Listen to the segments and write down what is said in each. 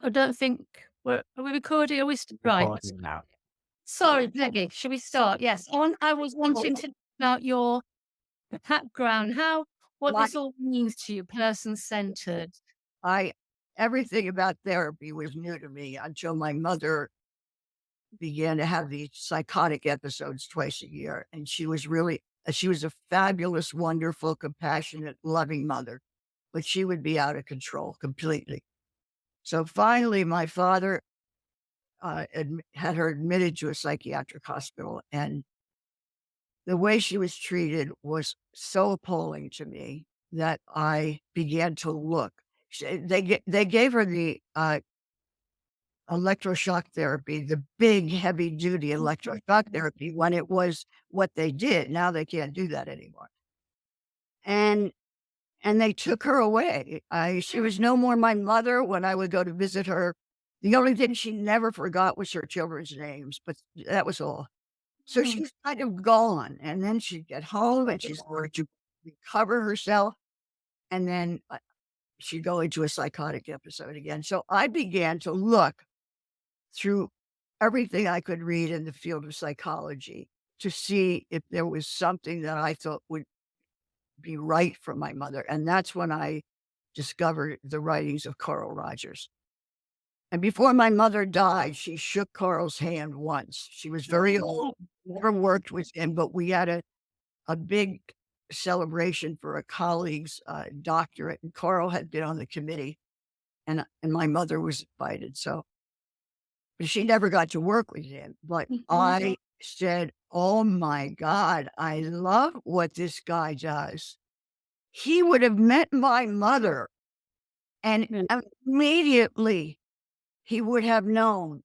I don't think are we recording? Are we right? Recording now. Sorry, Peggy. Should we start? Yes. I was wanting to know about your background, what My this all means to you, person-centered. I Everything about therapy was new to me until my mother began to have these psychotic episodes twice a year, and she was a fabulous, wonderful, compassionate, loving mother, but she would be out of control completely. So finally, my father had her admitted to a psychiatric hospital, and the way she was treated was so appalling to me that I began to look. They gave her the electroshock therapy, the big heavy duty electroshock therapy when it was what they did. Now they can't do that anymore. And they took her away. She was no more my mother when I would go to visit her. The only thing she never forgot was her children's names, but that was all. So Mm. she's kind of gone, and then she'd get home and she's going to recover herself, and then she'd go into a psychotic episode again. So I began to look through everything I could read in the field of psychology to see if there was something that I thought would be right for my mother. And that's when I discovered the writings of Carl Rogers. And before my mother died, she shook Carl's hand once. She was very old, never worked with him, but we had a big celebration for a colleague's doctorate, and Carl had been on the committee, and my mother was invited. So but she never got to work with him. But Mhm. I said, "Oh my God, I love what this guy does." He would have met my mother, and Mm. immediately he would have known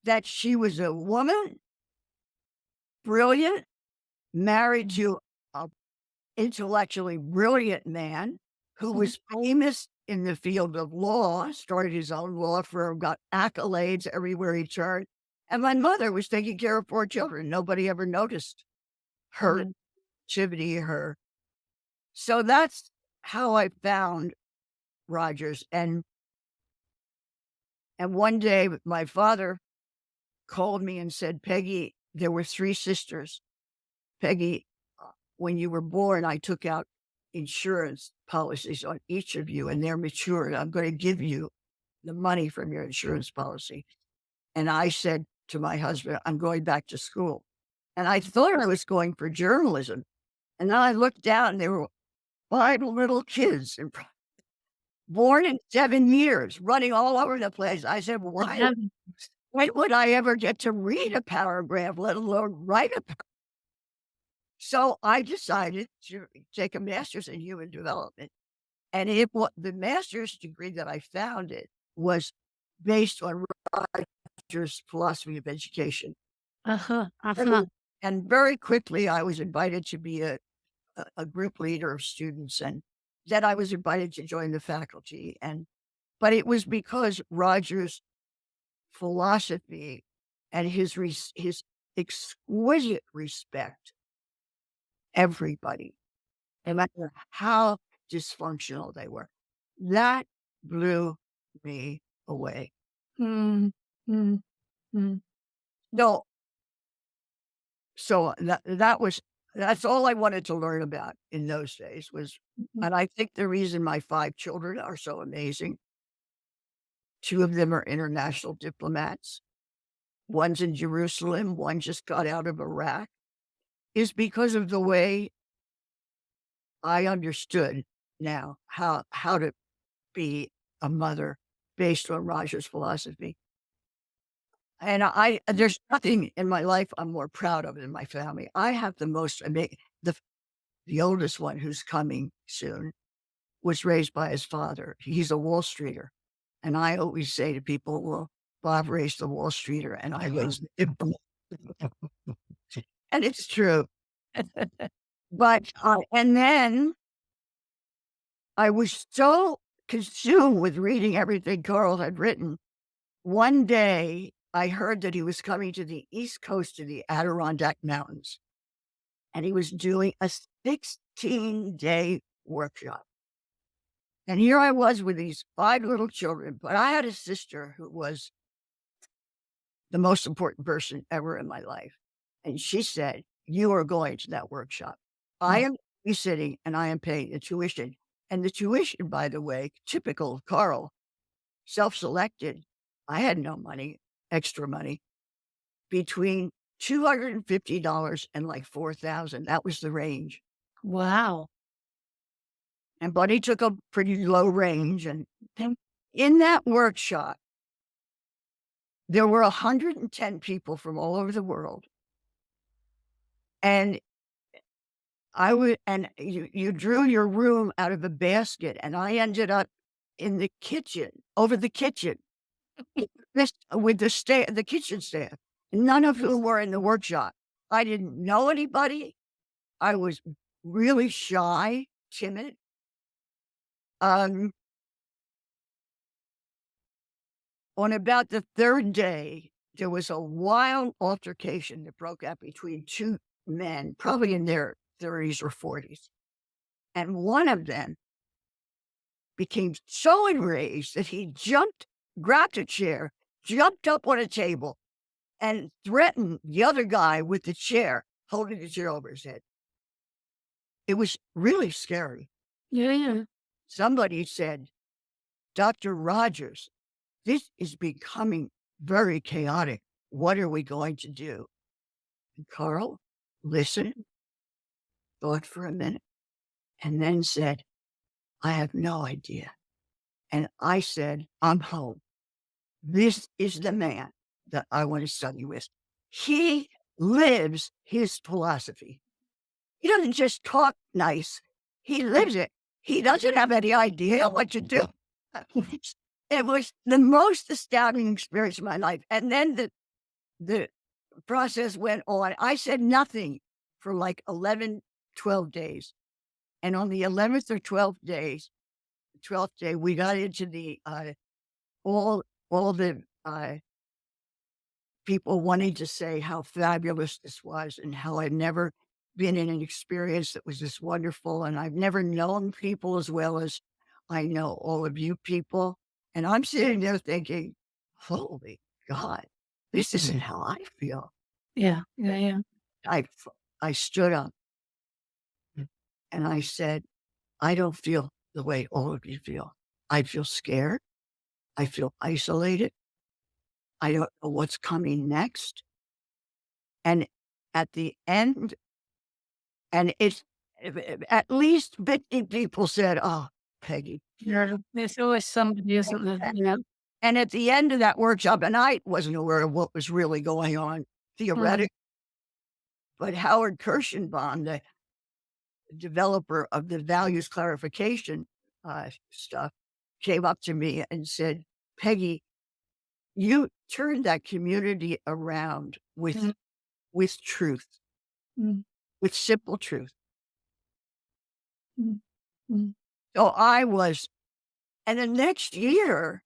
that she was a woman, brilliant, married to a intellectually brilliant man who Mhm. was famous in the field of law, started his own law firm, got accolades everywhere he turned. And my mother was taking care of 4 children. Nobody ever noticed her Mhm. activity, so that's how I found Rogers. And one day my father called me and said, "Peggy, there were 3 sisters. Peggy, when you were born, I took out insurance policies on each of you, and they're matured. I'm gonna give you the money from your insurance policy." And I said to my husband, "I'm going back to school." And I thought I was going for journalism. And then I looked down and there were 5 little kids born in 7 years, running all over the place. I said, Good "Why heavens. when would I ever get to read a paragraph, let alone write a?" So I decided to take a master's in human development. And the master's degree that I found it was based on Rogers' philosophy of education. Uh-huh. Uh-huh. And very quickly, I was invited to be a group leader of students, and then I was invited to join the faculty. But it was because Rogers' philosophy and his exquisite respect everybody, no matter how dysfunctional they were. That blew me away. Mm. Mm. Mm. No, so that's all I wanted to learn about in those days was, Mhm. and I think the reason my 5 children are so amazing, 2 of them are international diplomats, one's in Jerusalem, one just got out of Iraq, is because of the way I understood now how to be a mother based on Raj's philosophy. And there's nothing in my life I'm more proud of than my family. I have the most the the oldest one who's coming soon was raised by his father. He's a Wall Streeter. And I always say to people, "Well, Bob raised a Wall Streeter and I raised him." And it's true. But and then I was so consumed with reading everything Carl had written. One day I heard that he was coming to the East Coast of the Adirondack Mountains, and he was doing a 16-day workshop. And here I was with these 5 little children, but I had a sister who was the most important person ever in my life. And she said, "You are going to that workshop. I Mm. am sitting and I am paying the tuition." And the tuition, by the way, typical of Carl, self-selected. I had no money, extra money, between $250 and like 4,000. That was the range. Wow. And Buddy took a pretty low range. And in that workshop, there were 110 people from all over the world. And you drew your room out of a basket, and I ended up in the kitchen, over the kitchen, this with the kitchen staff, none of whom were in the workshop. I didn't know anybody. I was really shy, timid. Um, on about the 3rd day, there was a wild altercation that broke out between 2 men, probably in their 30s or 40s. And one of them became so enraged that he grabbed a chair, jumped up on a table, and threatened the other guy with the chair, holding the chair over his head. It was really scary. Yeah, yeah. Somebody said, "Dr. Rogers, this is becoming very chaotic. What are we going to do?" And Carl listened, thought for a minute, and then said, "I have no idea." And I said, "I'm home. This is the man that I want to study with. He lives his philosophy. He doesn't just talk nice, he lives it. He doesn't have any idea what to do." It was the most astounding experience of my life. And then the process went on. I said nothing for like 11, 12 days. And on the 11th or 12th day, we got into the all the people wanting to say how fabulous this was and how I'd never been in an experience that was this wonderful. And I've never known people as well as I know all of you people. And I'm sitting there thinking, holy God, this isn't how I feel. Yeah, yeah, yeah. I, I stood up and I said, "I don't feel the way all of you feel. I feel scared. I feel isolated. I don't know what's coming next." And at the end, and it's at least 50 people said, "Oh, Peggy." Yeah. There's always somebody, isn't there? You know? And at the end of that workshop, and I wasn't aware of what was really going on Mm. theoretically, but Howard Kirschenbaum, the developer of the values clarification stuff, came up to me and said, "Peggy, you turned that community around Mm, with truth, mm, with simple truth." mm, mm. So I was, and the next year,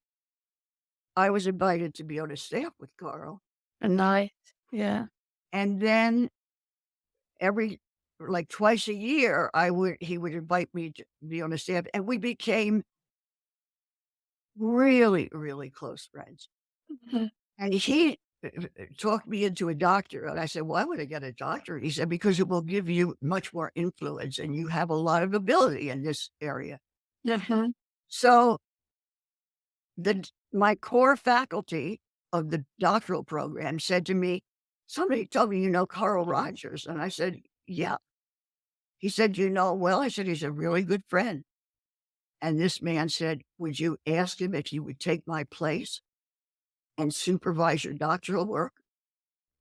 I was invited to be on a staff with Carl. And nice. Yeah. And then every, like twice a year, he would invite me to be on a staff, and we became really, really close friends. Mhm. And he talked me into a doctor. And I said, "Why would I get a doctorate?" He said, "Because it will give you much more influence and you have a lot of ability in this area." Mhm. So my core faculty of the doctoral program said to me, "Somebody told me you know Carl Rogers." And I said, "Yeah." He said, "You know, well," I said, "he's a really good friend." And this man said, "Would you ask him if you would take my place and supervise your doctoral work?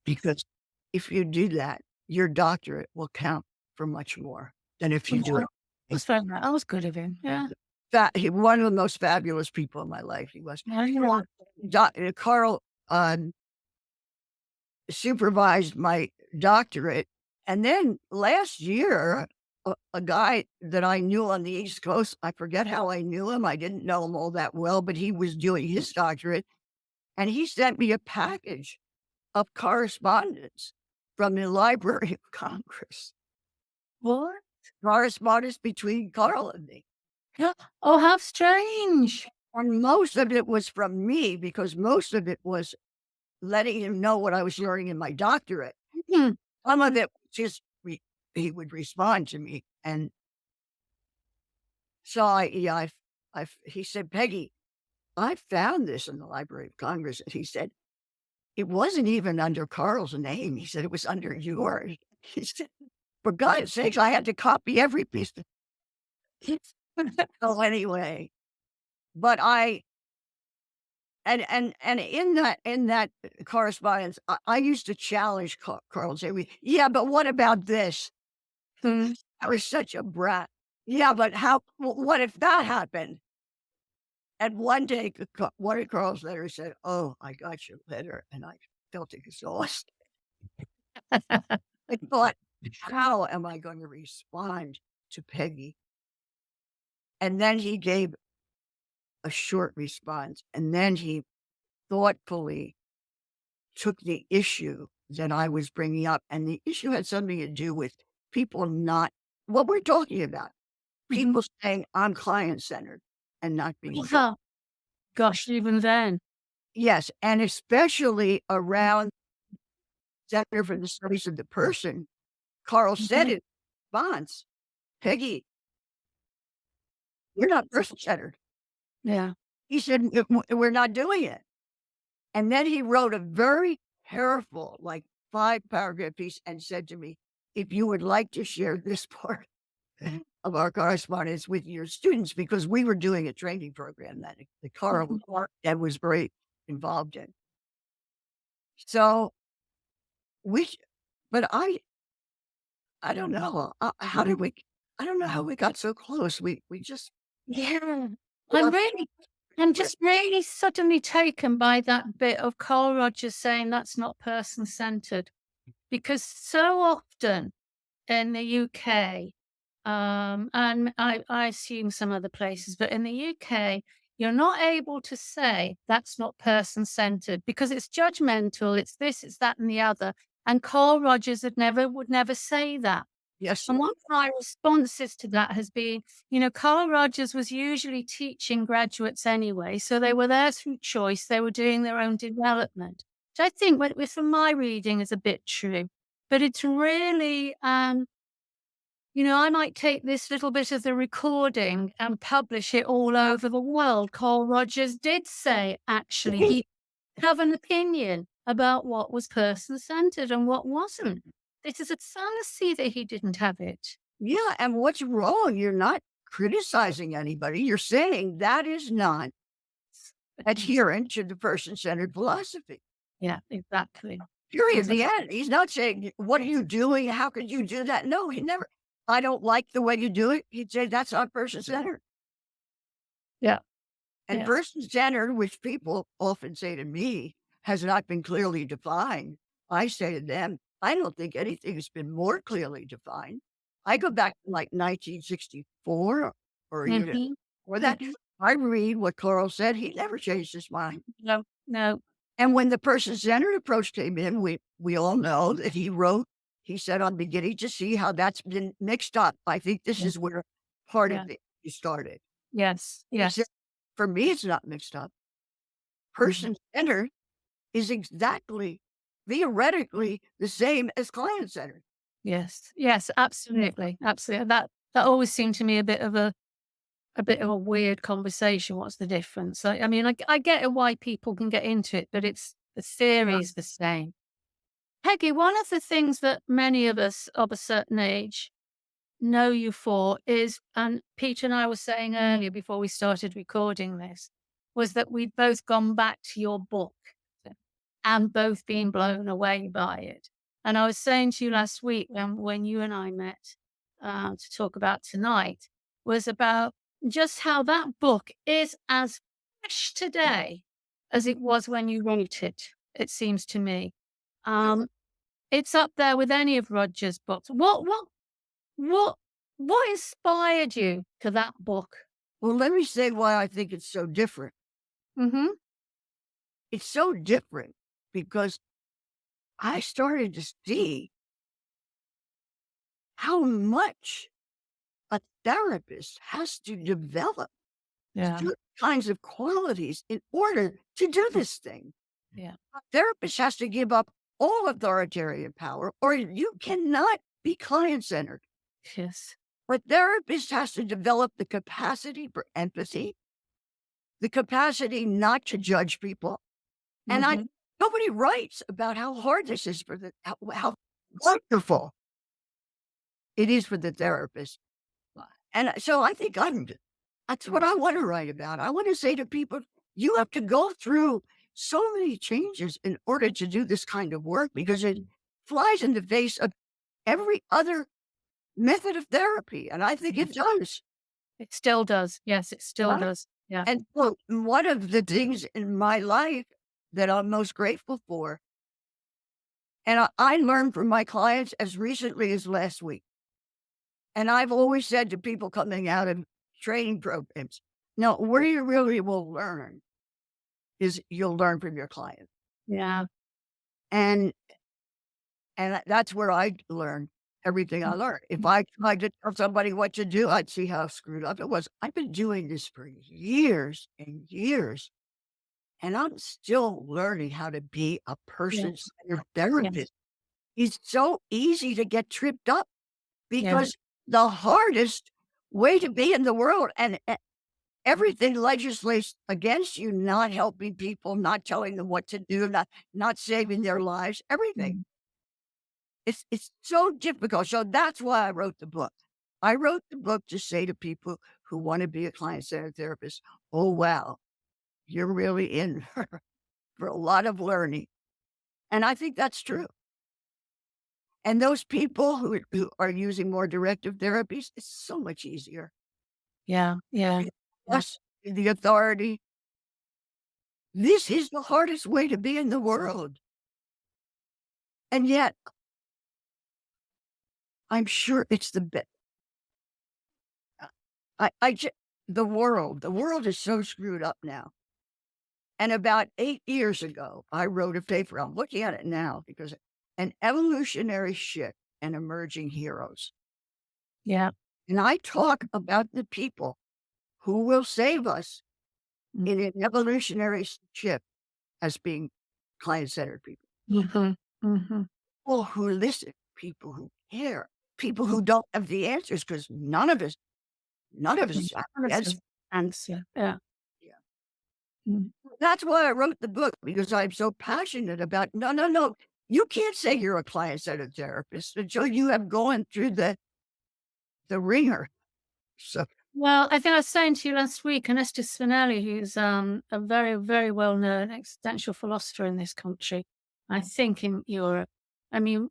Because if you do that, your doctorate will count for much more than if you do Okay. it." That's very nice. That was good of him. Yeah. One of the most fabulous people in my life, he was. Yeah, you are. Carl supervised my doctorate. And then last year, a guy that I knew on the East Coast, I forget how I knew him. I didn't know him all that well, but he was doing his doctorate. And he sent me a package of correspondence from the Library of Congress, What? correspondence between Carl and me. Oh, how strange. And most of it was from me because most of it was letting him know what I was learning in my doctorate. Mhm. Some of it just he would respond to me, and so he said, "Peggy, I found this in the Library of Congress." And he said, "It wasn't even under Carl's name." He said, "It was under yours." He said, "For God's sakes, I had to copy every piece of." So anyway, but I and in that correspondence, I used to challenge Carl and say, "Yeah, but what about this?" Mm. I was such a brat. "Yeah, but what if that happened?" And one day, one of Carl's letters said, "Oh, I got your letter," and I felt exhausted. I thought, "How am I going to respond to Peggy?" And then he gave a short response, and then he thoughtfully took the issue that I was bringing up, and the issue had something to do with people not what we're talking about. Mhm. People saying I'm client-centered and not being true. Yeah. Gosh, even then. Yes, and especially around Center for the Studies of the Person, Carl said Mhm. in response, "Peggy, you're not person-centered." Yeah. He said, We're not doing it." And then he wrote a very careful, like 5-paragraph piece and said to me, "If you would like to share this part of our correspondence with your students," because we were doing a training program that the Carl Mhm. that was very involved in. So we, but I don't know how did we. I don't know how we got so close. We just Yeah. I'm love. really I'm just really suddenly taken by that bit of Carl Rogers saying that's not person-centered, because so often in the UK, and I assume some other places, but in the UK, you're not able to say that's not person-centered because it's judgmental, it's this, it's that, and the other. And Carl Rogers would never say that. Yes, And one of my responses to that has been, Carl Rogers was usually teaching graduates anyway, so they were there through choice. They were doing their own development, which I think, from my reading, is a bit true. But it's really, I might take this little bit of the recording and publish it all over the world. Carl Rogers did say, actually, he have an opinion about what was person centered and what wasn't. It is a fallacy that he didn't have it. yeah. And what's wrong? You're not criticizing anybody. You're saying that is not adherent to the person-centered philosophy. Yeah, exactly. Period. Exactly. The end. He's not saying, "What are you doing? How could you do that?" No, he never. "I don't like the way you do it." He'd say, "That's not person-centered." Yeah. And Yes. person-centered, which people often say to me, has not been clearly defined. I say to them, I don't think anything has been more clearly defined. I go back to like 1964 or even Hmm. before that. Hmm. I read what Carl said. He never changed his mind. No, no. And when the person-centered approach came in, we all know that he said, "I'm beginning to see how that's been mixed up. I think this Yeah. is where part Yeah. of it started." Yes. He said, Yes. "For me, it's not mixed up. Mhm. Person-centered is exactly, theoretically, the same as client-centered." Yes. Yes. Absolutely. Absolutely. That always seemed to me a bit of a weird conversation. What's the difference? I mean, I get it why people can get into it, but the Yeah. theory is the same. Peggy, one of the things that many of us of a certain age know you for is, and Peter and I were saying earlier before we started recording this, was that we'd both gone back to your book and both been blown away by it. And I was saying to you last week when you and I met to talk about tonight, was about just how that book is as fresh today as it was when you wrote it, it seems to me. Um, it's up there with any of Roger's books. What what inspired you to that book? Well, let me say why I think it's so different. Mhm. It's so different because I started to see how much therapist has to develop Yeah. certain kinds of qualities in order to do this thing. Yeah. A therapist has to give up all authoritarian power, or you cannot be client centered. Yes. A therapist has to develop the capacity for empathy, the capacity not to judge people. And Mhm. nobody writes about how hard this is for how wonderful it is for the therapist. And so I think that's what I want to write about. I want to say to people, you have to go through so many changes in order to do this kind of work because it flies in the face of every other method of therapy. And I think it does. It still does. Yes, it still Right? does. Yeah. And well, one of the things in my life that I'm most grateful for, and I learned from my clients as recently as last week. And I've always said to people coming out of training programs, no, where you really will learn is you'll learn from your client. Yeah. And that's where I learned everything I learned. If I tried to tell somebody what to do, I'd see how screwed up it was. I've been doing this for years and years, and I'm still learning how to be a Yeah. person-centered Yeah. therapist. It's so easy to get tripped up Yeah. because the hardest way to be in the world and everything legislates against you, not helping people, not telling them what to do, not saving their lives, everything. Mm. It's so difficult. So that's why I wrote the book. I wrote the book to say to people who want to be a client-centered therapist, "Oh, wow, you're really in for a lot of learning." And I think that's true. And those people who are using more directive therapies, it's so much easier. Yeah. Yeah. Yeah. Plus, the authority. This is the hardest way to be in the world. And yet, I'm sure it's the best. I just, the world is so screwed up now. And about 8 years ago, I wrote a paper. I'm looking at it now because an evolutionary shift and emerging heroes. Yeah. And I talk about the people who will save us Mm. in an evolutionary shift as being client-centered people. Mhm. Mhm. People who listen, people who care, people who don't have the answers because none of us have the answers. Answer. Yeah. Yeah. Mm. That's why I wrote the book because I'm so passionate about no, no, no. You can't say you're a client-centered therapist until you have gone through the ringer. So Well, I think I was saying to you last week, Ernesto Spinelli, who's a very, very well-known existential philosopher in this country, I think in Europe. I mean,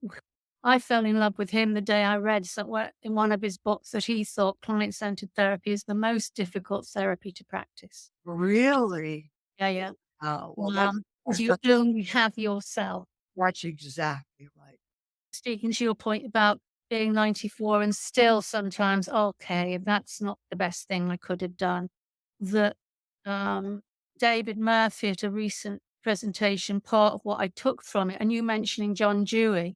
I fell in love with him the day I read somewhere in one of his books that he thought client-centered therapy is the most difficult therapy to practice. really, Yeah, yeah. oh well, that's 'Cause that's you that's only have yourself. that's exactly right. Speaking to your point about being 94 and still sometimes, okay, that's not the best thing I could have done. That um, David Murphy at a recent presentation, part of what I took from it, and you mentioning John Dewey,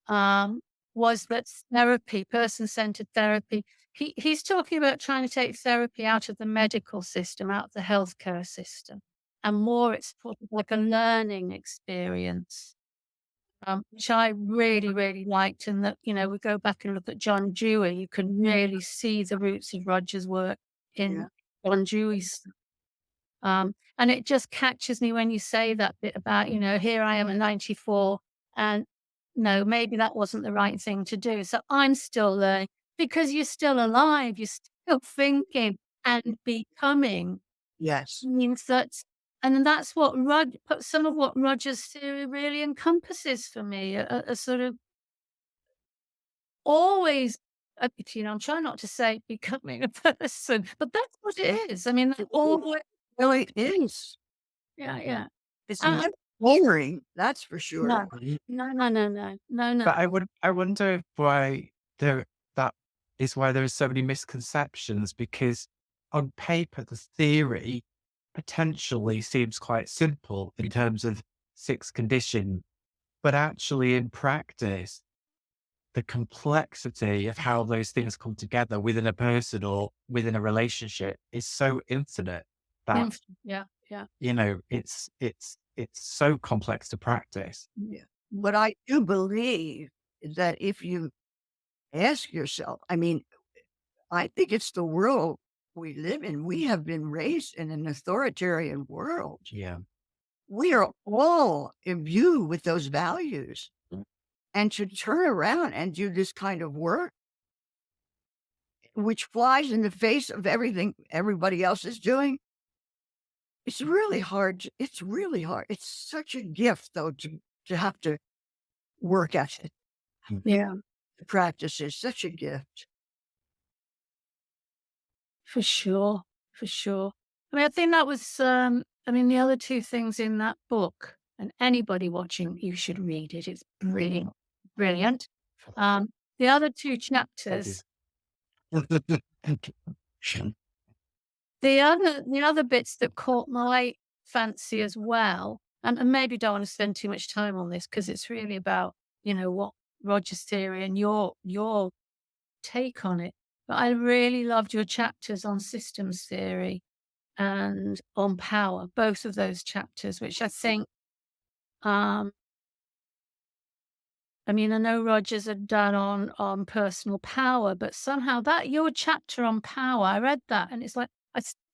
um, was that therapy, person centered therapy, he's talking about trying to take therapy out of the medical system, out of the healthcare system, and more it's sort of like a learning experience, which I really, really liked. And that, we go back and look at John Dewey, you can really see the roots of Roger's work Yeah, in John Dewey's. And it just catches me when you say that bit about, here I am at 94 and no, maybe that wasn't the right thing to do. So I'm still learning because you're still alive, you're still thinking and becoming yes, means that, and that's what some of what Roger's theory really encompasses for me, a sort of always, I'm trying not to say becoming a person, but that's what it is. I mean, that it always, really is. yeah, yeah. It's Uh, not boring, that's for sure. no, no, no, no, no, no, no. But I wonder if why there that is why there are so many misconceptions, because on paper, the theory potentially seems quite simple in terms of 6 condition, but actually in practice, the complexity of how those things come together within a person or within a relationship is so infinite that, Yeah, yeah. it's so complex to practice. Yeah. But I do believe that if you ask yourself, I mean, I think it's the world we live in. We have been raised in an authoritarian world. Yeah. We are all imbued with those values. Mm. And to turn around and do this kind of work, which flies in the face of everything everybody else is doing, it's really hard. It's really hard. It's such a gift, though, to have to work at it. Yeah, The practice is such a gift. for sure, for sure. I mean, I think that was, I mean, the other two things in that book, and anybody watching, you should read it. It's brilliant, brilliant. The other two chapters, the other bits that caught my fancy as well, and maybe don't want to spend too much time on this because it's really about, what Roger's theory and your take on it. But I really loved your chapters on systems theory and on power, both of those chapters, which I think, um, I mean, I know Rogers had done on personal power, but somehow that your chapter on power, I read that and it's like,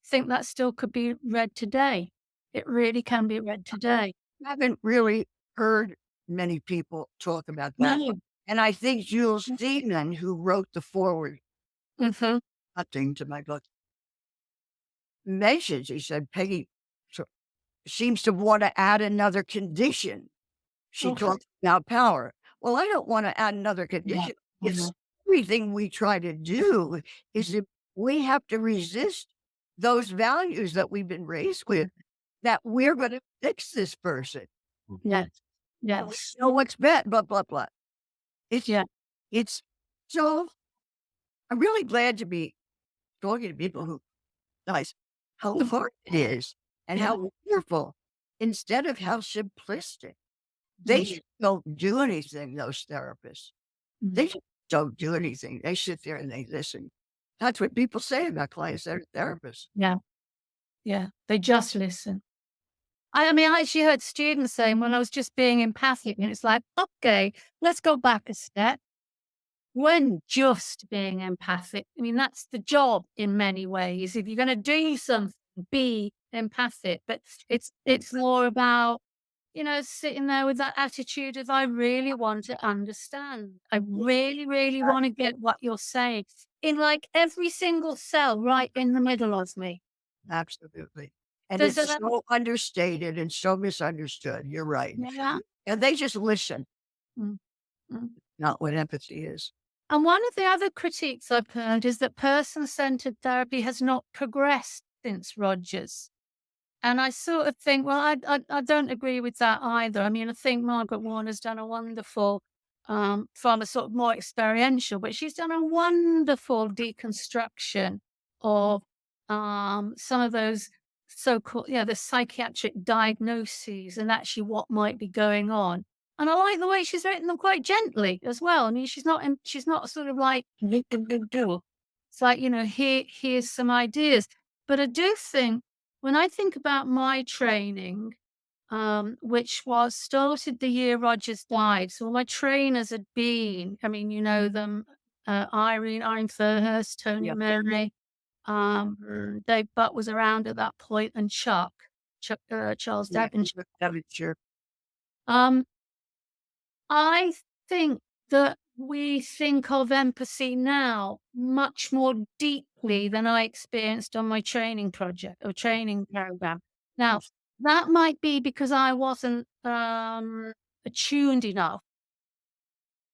think that still could be read today. It really can be read today. I haven't really heard many people talk about that. No. And I think Jules Stephen, who wrote the forward Mhm. thing to my book, mentions, he said, Peggy seems to want to add another condition. She Okay. talks about power. Well, I don't want to add another Yeah. condition. It's Mhm. everything we try to do is that we have to resist those values that we've been raised with, that we're going to fix this person. Yes. We Yes. know what's bad, blah, blah, blah. It's, Yeah. it's so, I'm really glad to be talking to people who realize how hard it is and Yeah. how wonderful, instead of how simplistic. They just don't do anything, those therapists. They Mhm. just don't do anything. They sit there and they listen. That's what people say about clients that are therapists. Yeah. Yeah. They just listen. I mean, I actually heard students saying when I was just being empathic, and it's like, okay, let's go back a step. When just being empathic, I mean, that's the job in many ways. If you're going to do something, be empathic. But it's more about, sitting there with that attitude of I really want to understand. I really, really want to get what you're saying in like every single cell right in the middle of me. Absolutely. And There's it's a so understated and so misunderstood. You're right. yeah. And they just listen, Mm, mm. not what empathy is. And one of the other critiques I've heard is that person-centered therapy has not progressed since Rogers. And I sort of think, well, I don't agree with that either. I mean, I think Margaret Warner's done a wonderful, from a sort of more experiential, but she's done a wonderful deconstruction of some of those so-called, the psychiatric diagnoses and actually what might be going on. And I like the way she's written them quite gently as well. I mean, she's not sort of like, it's like, here's some ideas. But I do think when I think about my training, which was started the year Rogers died, so my trainers had been, I mean, you know them, Irene Einthurst, Tony Yeah. Murray, Dave Butt was around at that point, and Charles Yeah. Devonshire. Sure. Um, I think that we think of empathy now much more deeply than I experienced on my training project or training program. Now, that might be because I wasn't attuned enough.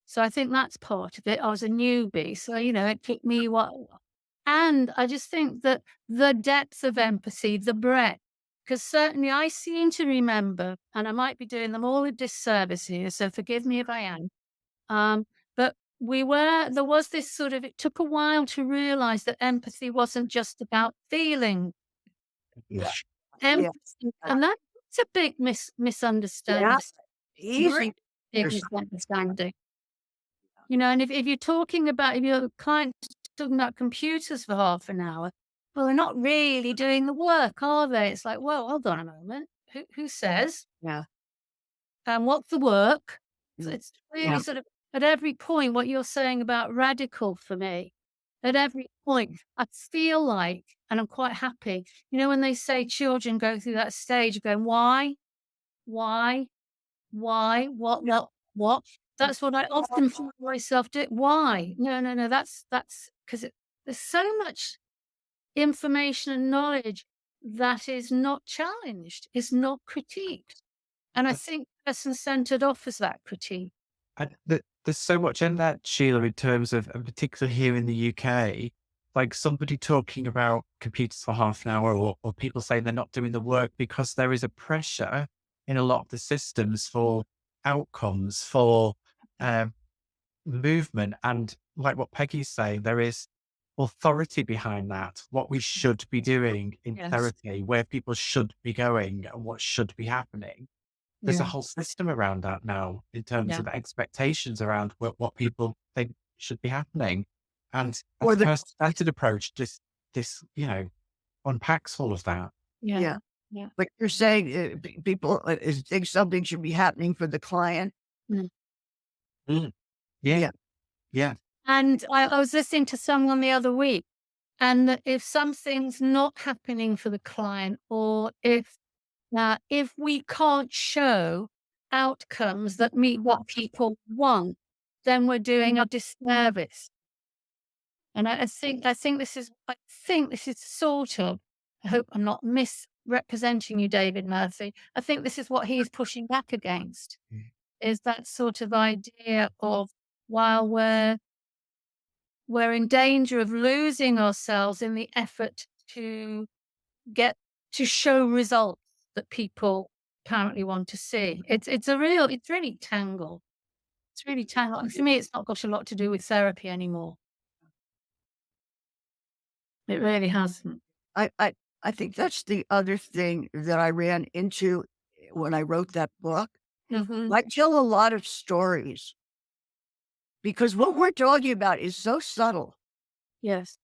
So I think that's part of it. I was a newbie. So, it took me what. And I just think that the depth of empathy, the breadth, because certainly I seem to remember, and I might be doing them all a disservice here, so forgive me if I am. But there was this sort of, it took a while to realize that empathy wasn't just about feeling. Yeah. Yeah. Empathy, and that's a big Yeah. misunderstanding. Easy. Big misunderstanding. And if you're talking about, if your client's talking about computers for half an hour, well, they're not really doing the work, are they? It's like, well, hold on a moment. Who says? Yeah. What's the work? So Mm. it's really Yeah. sort of at every point what you're saying about radical for me. At every point, I feel like, and I'm quite happy. When they say children go through that stage of going, why, why, why, what? That's what I often find myself doing. Why? No, no, no. That's because there's so much information and knowledge that is not challenged, is not critiqued. And I I, think person-centered offers that critique. there's so much in that, Sheila, in terms of, and particularly here in the UK, like somebody talking about computers for half an hour, or people saying they're not doing the work because there is a pressure in a lot of the systems for outcomes, for um, movement. And like what Peggy's saying, there is authority behind that, what we should be doing in Yes. therapy, where people should be going and what should be happening. There's a Yeah. whole system around that now in terms Yeah. of expectations around what people think should be happening. And Or a the person-centered approach, this, unpacks all of that. Yeah. Yeah. Yeah. But you're saying people think something should be happening for the client. Mm. Mm. Yeah. Yeah. Yeah. And I was listening to someone the other week, and that if something's not happening for the client, or if we can't show outcomes that meet what people want, then we're doing a disservice. And I think this is sort of, I hope I'm not misrepresenting you, David Murphy. I think this is what he's pushing back against, Mm. is that sort of idea of, while we're in danger of losing ourselves in the effort to get to show results that people apparently want to see. It's really tangled. It's really tangled. And for me, it's not got a lot to do with therapy anymore. It really hasn't. I, I, I think that's the other thing that I ran into when I wrote that book. Mhm. I tell a lot of stories because what we're talking about is so subtle Yes.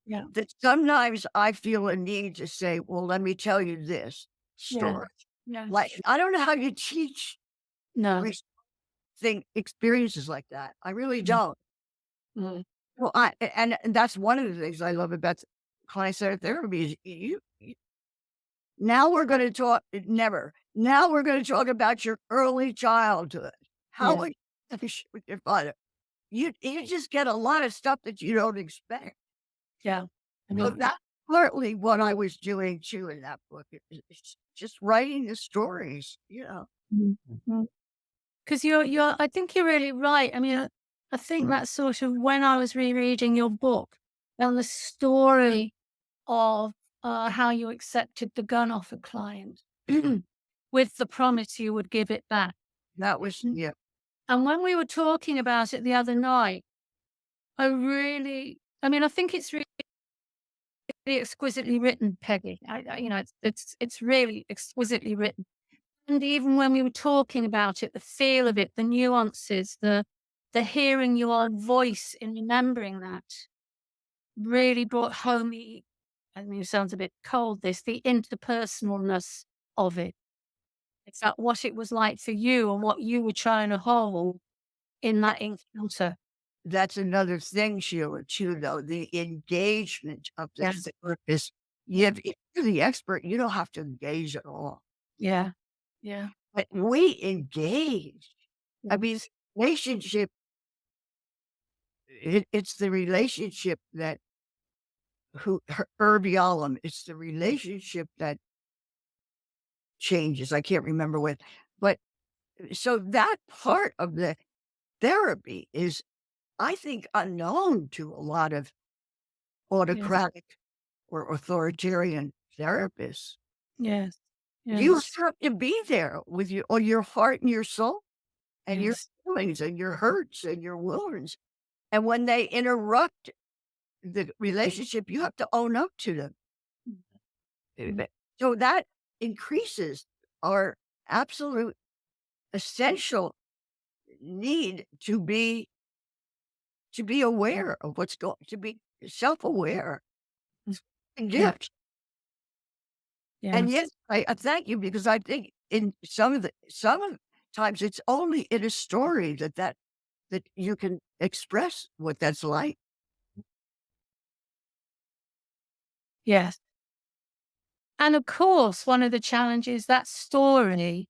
Yeah. that sometimes I feel a need to say, well, let me tell you this Yeah. story. Yeah. Like, I don't know how you teach No. re- experiences like that. I really Mm. don't. Mm. Well, and that's one of the things I love about client-centered therapy is now we're going to talk never. Now we're going to talk about your early childhood. How Yes. was with your father? You just get a lot of stuff that you don't expect. Yeah. I So mean, that's partly what I was doing too in that book. It's just writing the stories. mm, mm. 'Cause I think you're really right. I mean, I think that's sort of when I was rereading your book and the story of, how you accepted the gun off a client with the promise you would give it back. That was Mm. yeah. And when we were talking about it the other night, I mean, I think it's really exquisitely written, Peggy. It's really exquisitely written. And even when we were talking about it, the feel of it, the nuances, the hearing your voice in remembering that really brought home I mean, it sounds a bit cold, the interpersonalness of it. It's that what it was like for you and what you were trying to hold in that encounter. That's another thing, Sheila, too, though, the engagement of the Yes. therapist. If you're the expert, you don't have to engage at all. Yeah. Yeah. But we engage. I mean, Yes. relationship, it's the relationship that Irv Yalom, it's the relationship that changes. I can't remember what, but so that part of the therapy is, I think, unknown to a lot of Yes. autocratic or authoritarian therapists. Yes. You Yes. have to be there with your heart and your soul and your Yes. feelings and your hurts and your wounds. And when they interrupt the relationship, you have to own up to them. Mm. So that increases our absolute essential need to be to be aware of what's going, to be self-aware. It's a Yeah. gift. Yeah. And yes, I thank you, because I think in sometimes it's only in a story that you can express what that's like. Yes. And of course, one of the challenges, that story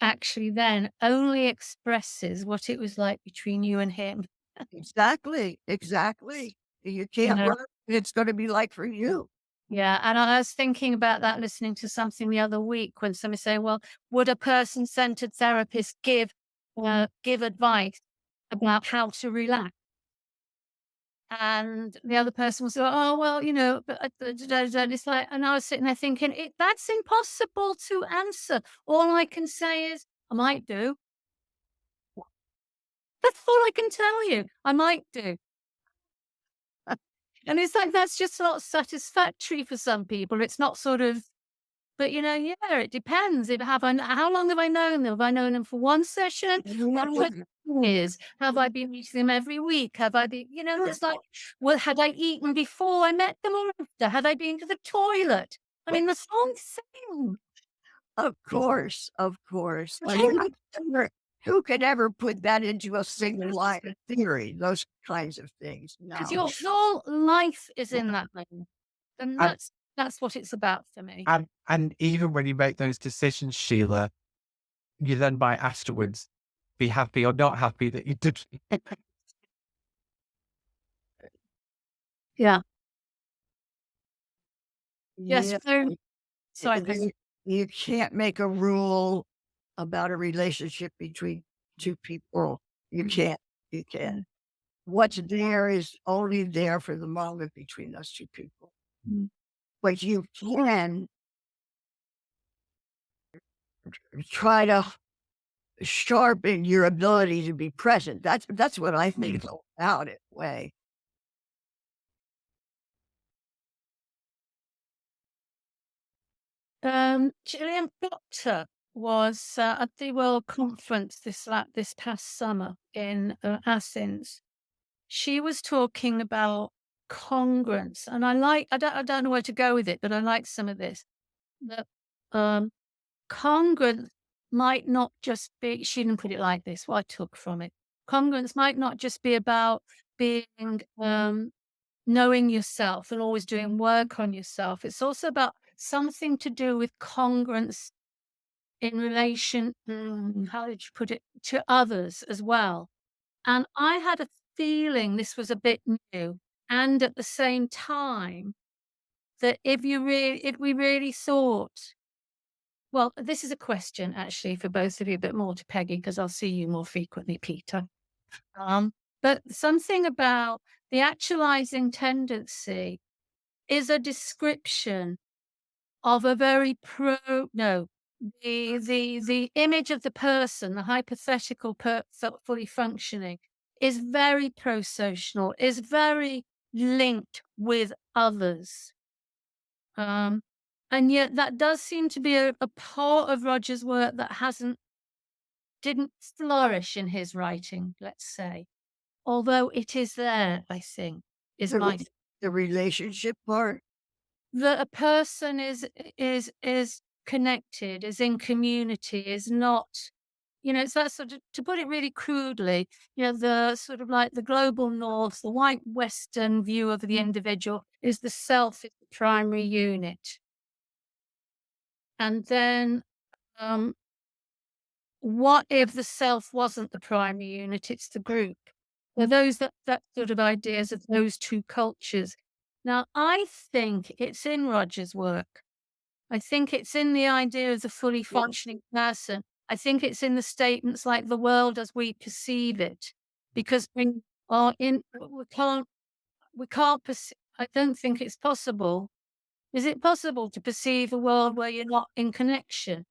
actually then only expresses what it was like between you and him. Exactly, exactly. You You can't know? learn what it's gonna be like for you. Yeah, and I was thinking about that listening to something the other week when somebody saying, "Well, would a person-centered therapist give advice about how to relax?" And the other person was like, "Oh, well, but it's like," and I was sitting there thinking, that's impossible to answer. All I can say is, I might do. That's all I can tell you. I might do. And it's like, that's just not satisfactory for some people. It's not sort of, but yeah, it depends. How long have I known them? Have I known them for one session? What years? Have I been meeting them every week? Have I been, it's like, well, had I eaten before I met them or after? Had I been to the toilet? I mean, the whole thing. Of course, of course. I mean, who could ever put that into a single line of theory, those kinds of things? Because No. your whole life is in that moment. And And that's what it's about for me. and even when you make those decisions, Sheila, you then might afterwards be happy or not happy that you did. Yeah. Yes. Yeah. Sorry, You you can't make a rule about a relationship between two people. You can't. You can't. What's there is only there for the moment between those two people. Mm. But you can try to sharpen your ability to be present. That's what I think about it, way. Gillian Proctor was at the World Conference this past summer in Athens. She was talking about congruence, and I don't know where to go with it, but I like some of this. That um, congruence might not just be. She didn't put it like this. What I took from it, congruence might not just be about being knowing yourself and always doing work on yourself. It's also about something to do with congruence in relation, how did you put it, to others as well. And I had a feeling this was a bit new. And at the same time, that if we really thought, well, this is a question actually for both of you, but more to Peggy, because I'll see you more frequently, Peter. Um, but something about the actualizing tendency is a description of a very no, the image of the person, the hypothetical fully functioning, is very pro-social, is very linked with others. And yet that does seem to be a part of Roger's work that didn't flourish in his writing, let's say. Although it is there, I think, is The, my the relationship part. that a person is connected, is in community, is not, it's that sort of, to put it really crudely, the sort of like the global north, the white Western view of the individual is the self is the primary unit. And then what if the self wasn't the primary unit, it's the group? Well, that sort of ideas of those two cultures. Now, I think it's in Roger's work. I think it's in the idea of the fully functioning person. I think it's in the statements like the world as we perceive it, because we can't I don't think it's possible. Is it possible to perceive a world where you're not in connection?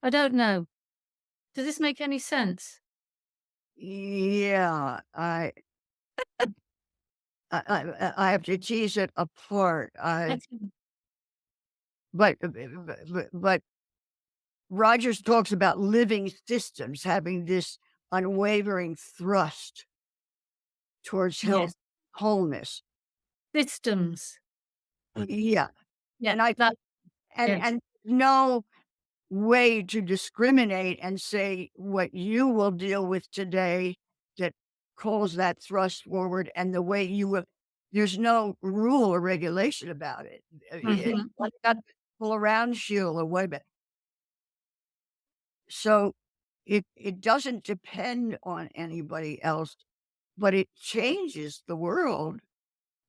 I don't know. Does this make any sense? Yeah, I have to tease it apart. But Rogers talks about living systems having this unwavering thrust towards health, Yes. wholeness. Systems. Yeah. Yeah. And I That. Yes. and no way to discriminate and say what you will deal with today that calls that thrust forward and the way you will, there's no rule or regulation about it. Mhm. Like that pull around Sheila, wait a minute. So it doesn't depend on anybody else, but it changes the world.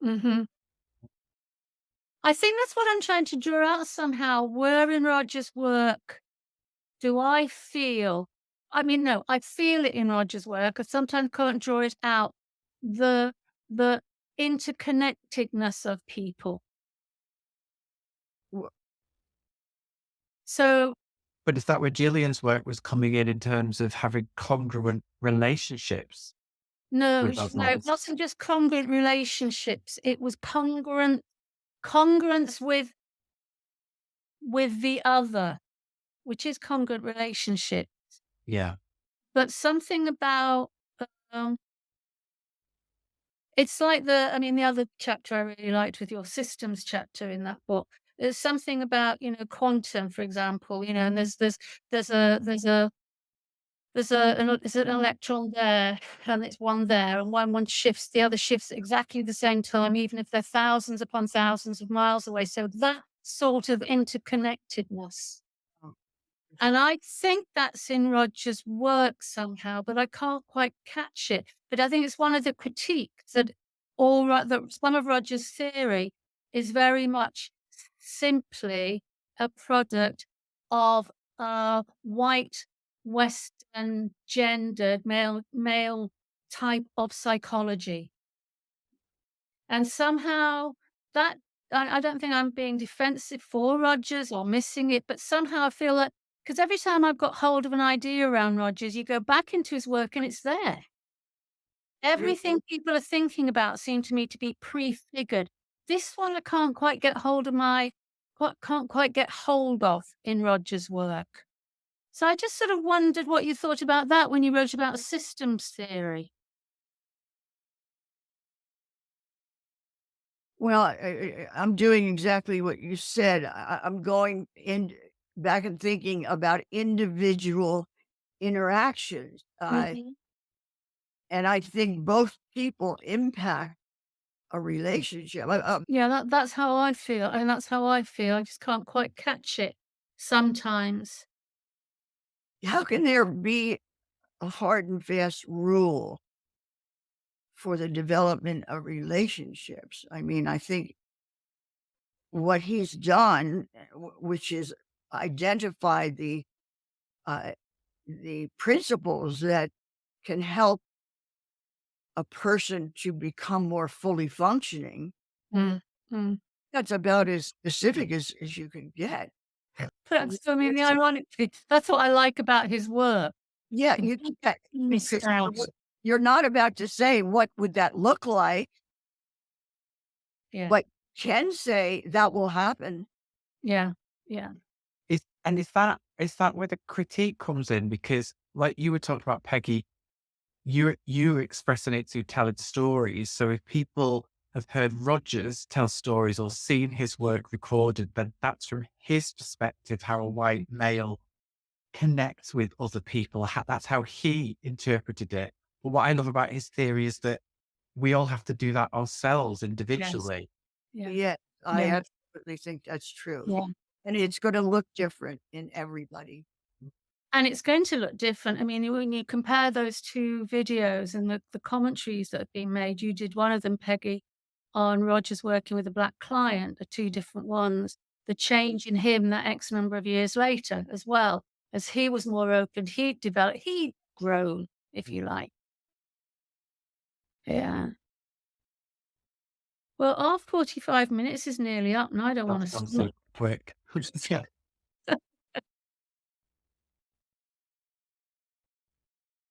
Mhm. I think that's what I'm trying to draw out somehow. Where in Roger's work do I feel, I mean, no, I feel it in Roger's work. I sometimes can't draw it out. The the interconnectedness of people. W- So But is that where Gillian's work was coming in terms of having congruent relationships no, with those no, models? not just congruent relationships. It was congruence with the other, which is congruent relationship. Yeah. But something about um, it's like I mean, the other chapter I really liked with your systems chapter in that book. There's something about, quantum, for example, and there's a there's a there's an electron there, and it's one there, and when one shifts, the other shifts at exactly the same time, even if they're thousands upon thousands of miles away. So that sort of interconnectedness. oh, And I think that's in Roger's work somehow, but I can't quite catch it. But I think it's one of the critiques that that some of Roger's theory is very much simply a product of white, Western, gendered, male type of psychology. And somehow that I don't think I'm being defensive for Rogers or missing it, but somehow I feel that because every time I've got hold of an idea around Rogers, you go back into his work and it's there. Everything people are thinking about seem to me to be prefigured. This one I can't quite get hold of can't quite get hold of in Rogers' work. So I just sort of wondered what you thought about that when you wrote about systems theory. Well, I'm doing exactly what you said. I'm going in back and thinking about individual interactions. Mhm. And I think both people impact a relationship. Yeah, that's how I feel, and that's how I feel. I just can't quite catch it sometimes. How can there be a hard and fast rule for the development of relationships? I mean, I think what he's done, which is identify uh, the principles that can help a person to become more fully functioning. Mm, mm. That's about as specific as you can get. That's I mean, the ironically, that's what I like about his work. Yeah, The you can't things because out. you're not about to say, "What would that look like?" Yeah, But can say, "That will happen." yeah, yeah. Is that where the critique comes in? Because like you were talking about, Peggy, you expressing it through telling stories. So if people have heard Rogers tell stories or seen his work recorded, then that's from his perspective how a white male connects with other people. That's how he interpreted it. But what I love about his theory is that we all have to do that ourselves Yes. individually. Yeah, Yeah, I yeah, absolutely think that's true, yeah. and it's gonna look different in everybody. And it's going to look different. I mean, when you compare those 2 videos and the commentaries that have been made, you did one of them, Peggy, on Rogers working with a black client, the 2 different ones. The change in him that X number of years later as well, as he was more open, he'd grown, if you like. Yeah. Well, our 45 minutes is nearly up, and I don't wanna That's gone stop. so quick. Yeah.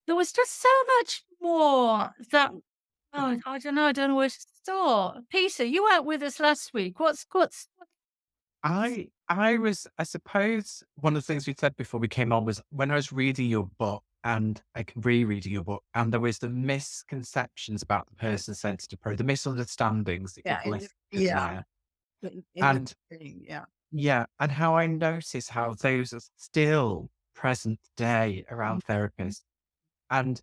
There was just so much more that I don't know where to start. Peter, you weren't with us last week. What's I suppose one of the things we said before we came on was when I was reading your book, and I can rereading your book, and there was the misconceptions about the person-centered approach, the misunderstandings that Yeah, you've in the, listed yeah, there. in the And beginning, yeah. yeah, and how I notice how those are still present day Mhm. around therapists. And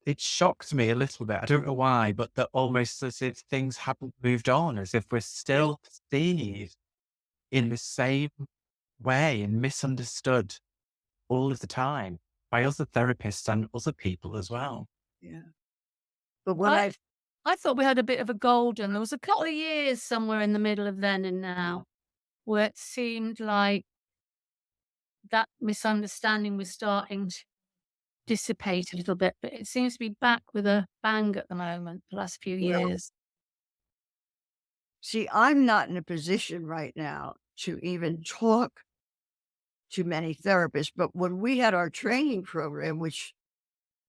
it shocked me a little bit. I don't know why, but that almost as if things haven't moved on, as if we're still perceived in the same way and misunderstood all of the time by other therapists and other people as well. Yeah. But what I I've I thought we had a bit of a golden. There was a couple of years somewhere in the middle of then and now where it seemed like that misunderstanding was starting to dissipate a little bit, but it seems to be back with a bang at the moment, the last few well, years. see, I'm not in a position right now to even talk to many therapists, but when we had our training program, which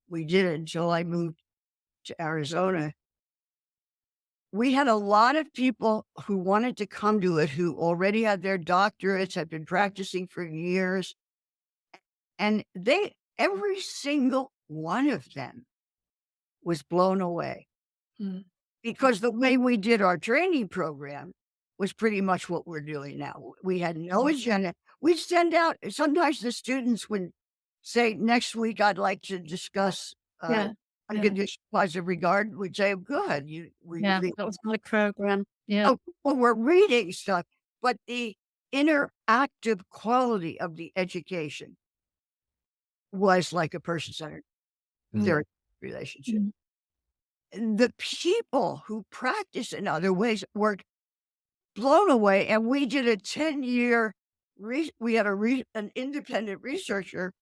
we did until I moved to Arizona, we had a lot of people who wanted to come to it who already had their doctorates, had been practicing for years, and every single one of them was blown away Mm. because the way we did our training program was pretty much what we're doing now. We had no agenda. We'd send out, sometimes the students would say, next week, I'd like to discuss Yeah, yeah, unconditional positive regard. We'd say, good. yeah. That was my program. Yeah. Oh, well, we're reading stuff, but the interactive quality of the education was like a person-centered Mm. therapy relationship. Mm. And the people who practice in other ways were blown away, and we did a 10-year we had an independent researcher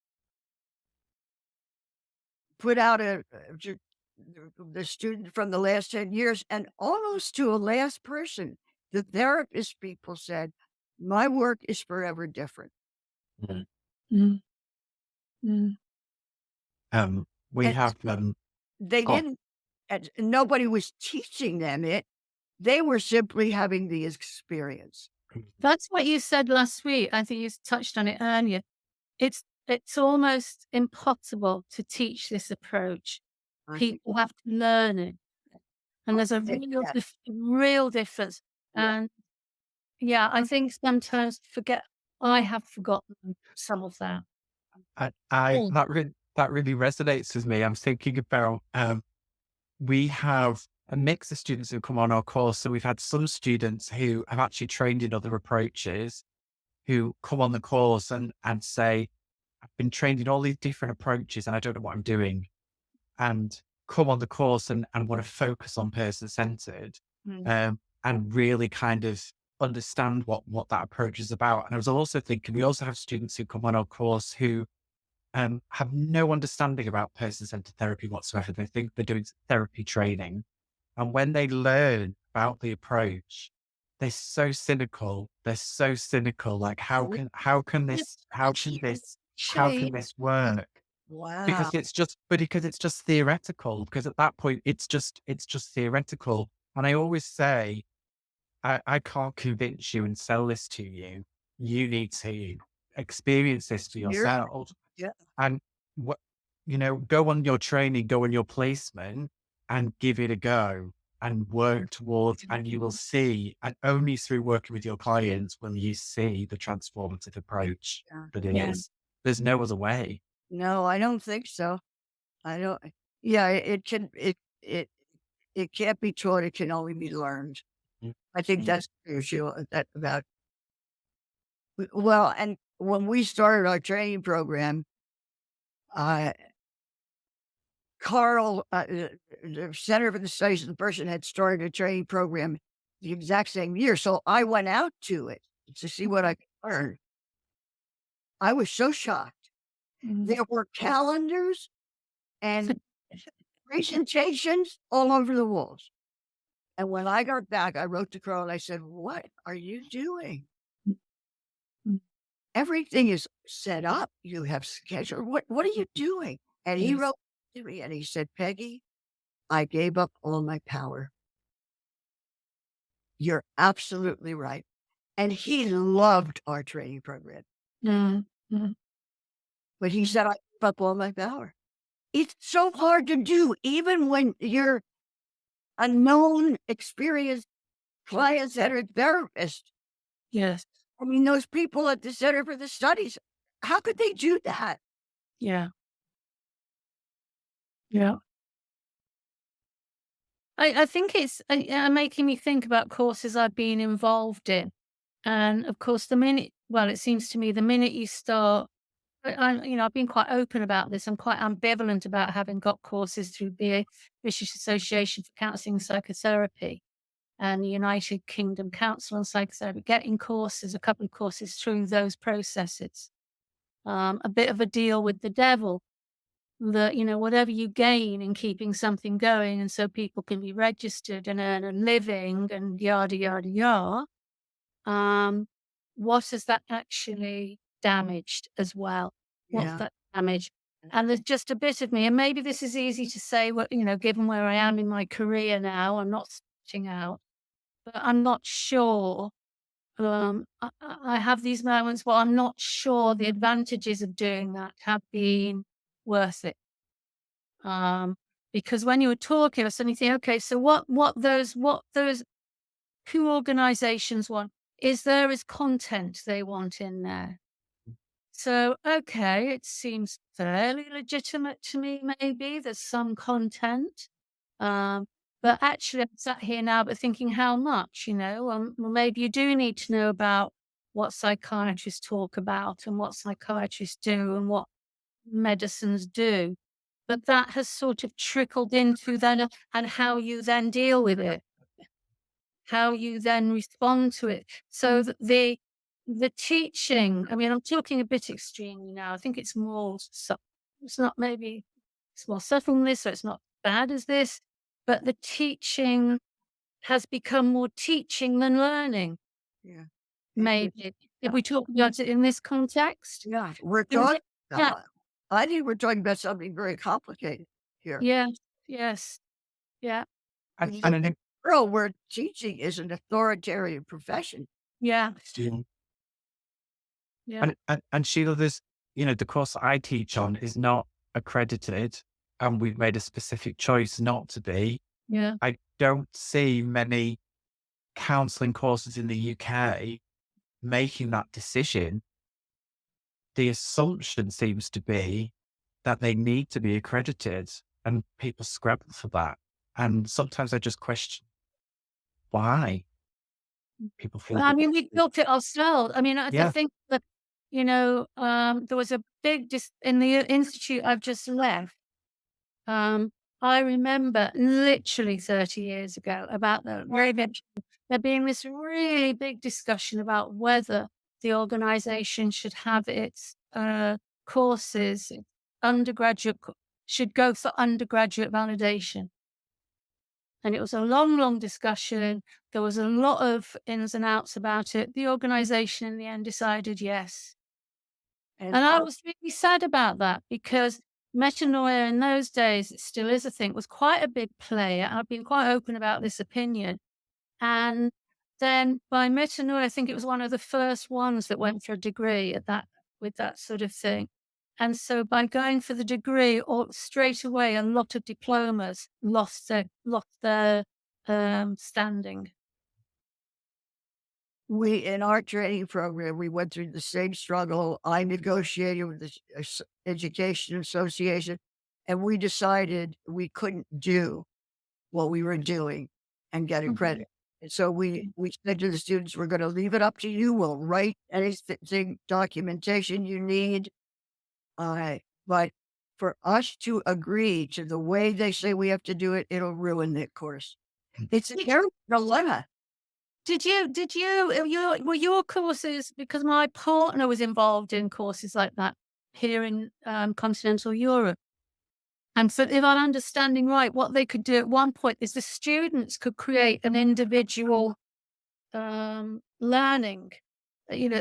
put out the student from the last 10 years, and almost to a last person, the therapist people said, "My work is forever different." Mm. Mm. Mm. We And have, they gone. didn't and nobody was teaching them it. They were simply having the experience. That's what you said last week. I think you touched on it earlier. It's almost impossible to teach this approach. I think People have to learn it, and there's a yeah, real difference. yeah. And yeah, I think sometimes I have forgotten some of that. Mm. That really resonates with me. I'm thinking about, we have a mix of students who come on our course. So we've had some students who have actually trained in other approaches who come on the course and say, I've been trained in all these different approaches and I don't know what I'm doing. And come on the course and want to focus on person centered, Mm. and really kind of understand what that approach is about. And I was also thinking, we also have students who come on our course who have no understanding about person-centered therapy whatsoever. They think they're doing therapy training. And when they learn about the approach, they're so cynical. They're so cynical. Like, how Actually, can this work? Wow. Because it's just theoretical. Because at that point, it's just theoretical. And I always say, I can't convince you and sell this to you. You need to experience this for You're yourself. yeah. And what, go on your training, go on your placement and give it a go and work towards, and you will see, and only through working with your clients will you see the transformative approach Yeah. that it yeah. is. There's no other way. No, I don't think so. I don't yeah, it can't be taught, it can only be learned. Mm. I think that's true, Sheila, that about well, and when we started our training program, uh, Carl, the Center for the Studies of the Person had started a training program the exact same year, so I went out to it to see what I could learn. I was so shocked. Mm. There were calendars and presentations all over the walls. And when I got back, I wrote to Carl and I said, "What are you doing? Mm. Everything is set up. You have scheduled. What are you doing?" And he Yes. wrote to me and he said, "Peggy, I gave up all my power. You're absolutely right." And he loved our training program. Mm. Mm. But he said, "I gave up all my power." It's so hard to do, even when you're a known, experienced client-centered therapist. Yes. I mean, those people at the Center for the Studies, how could they do that? Yeah. Yeah. I think it's making me think about courses I've been involved in. And of course, it seems to me the minute you start, I've been quite open about this. I'm quite ambivalent about having got courses through the British Association for Counselling and Psychotherapy and the United Kingdom Council on Psychotherapy, getting courses, a couple of courses through those processes. A bit of a deal with the devil that, whatever you gain in keeping something going, and so people can be registered and earn a living and yada, yada, yada. Um, what has that actually damaged as well? What's Yeah. that damage? And there's just a bit of me, and maybe this is easy to say, given where I am in my career now, I'm not starting out, but I'm not sure. I have these moments where I'm not sure the advantages of doing that have been worth it. Because when you were talking, I was suddenly thinking, okay, so what those two organizations want is content they want in there. So, okay, it seems fairly legitimate to me, maybe there's some content. Um, but actually, I'm sat here now, but thinking how much, well, maybe you do need to know about what psychiatrists talk about and what psychiatrists do and what medicines do. But that has sort of trickled into then and how you then deal with it, how you then respond to it. So that the teaching, I mean, I'm talking a bit extremely now. I think it's more it's not maybe it's more subtle than this, so it's not bad as this, but the teaching has become more teaching than learning, Yeah. maybe. If we talk about it in this context. Yeah. We're Because talking yeah, about, I think we're talking about something very complicated here. yeah, yes, yeah, And, In and the an world where teaching is an authoritarian profession. yeah, interesting yeah, and Sheila, the course I teach on is not accredited, and we've made a specific choice not to be. yeah. I don't see many counselling courses in the UK making that decision. The assumption seems to be that they need to be accredited, and people scrabble for that. And sometimes I just question why people Well, feel I that. mean, we built it ourselves. I mean, I Yeah. think that, there was a big in the institute I've just left. Um, I remember literally 30 years ago about there being this really big discussion about whether the organization should have its courses, undergraduate, should go for undergraduate validation. And it was a long, long discussion. There was a lot of ins and outs about it. The organization in the end decided yes. And And I was really sad about that because metanoia in those days, it still is a thing, was quite a big player. I've been quite open about this opinion. And then by metanoia, I think it was one of the first ones that went for a degree with that sort of thing. And so by going for the degree, or straight away, a lot of diplomas lost their standing. in our training program, we went through the same struggle. I negotiated with the Education Association, and we decided we couldn't do what we were doing and get a Mhm. credit. And so we said to the students, we're going to leave it up to you. We'll write anything documentation you need. But for us to agree to the way they say we have to do it, it'll ruin the course. It's a terrible dilemma. Were your courses, because my partner was involved in courses like that here in continental Europe. And so if I'm understanding right, what they could do at one point is the students could create an individual learning,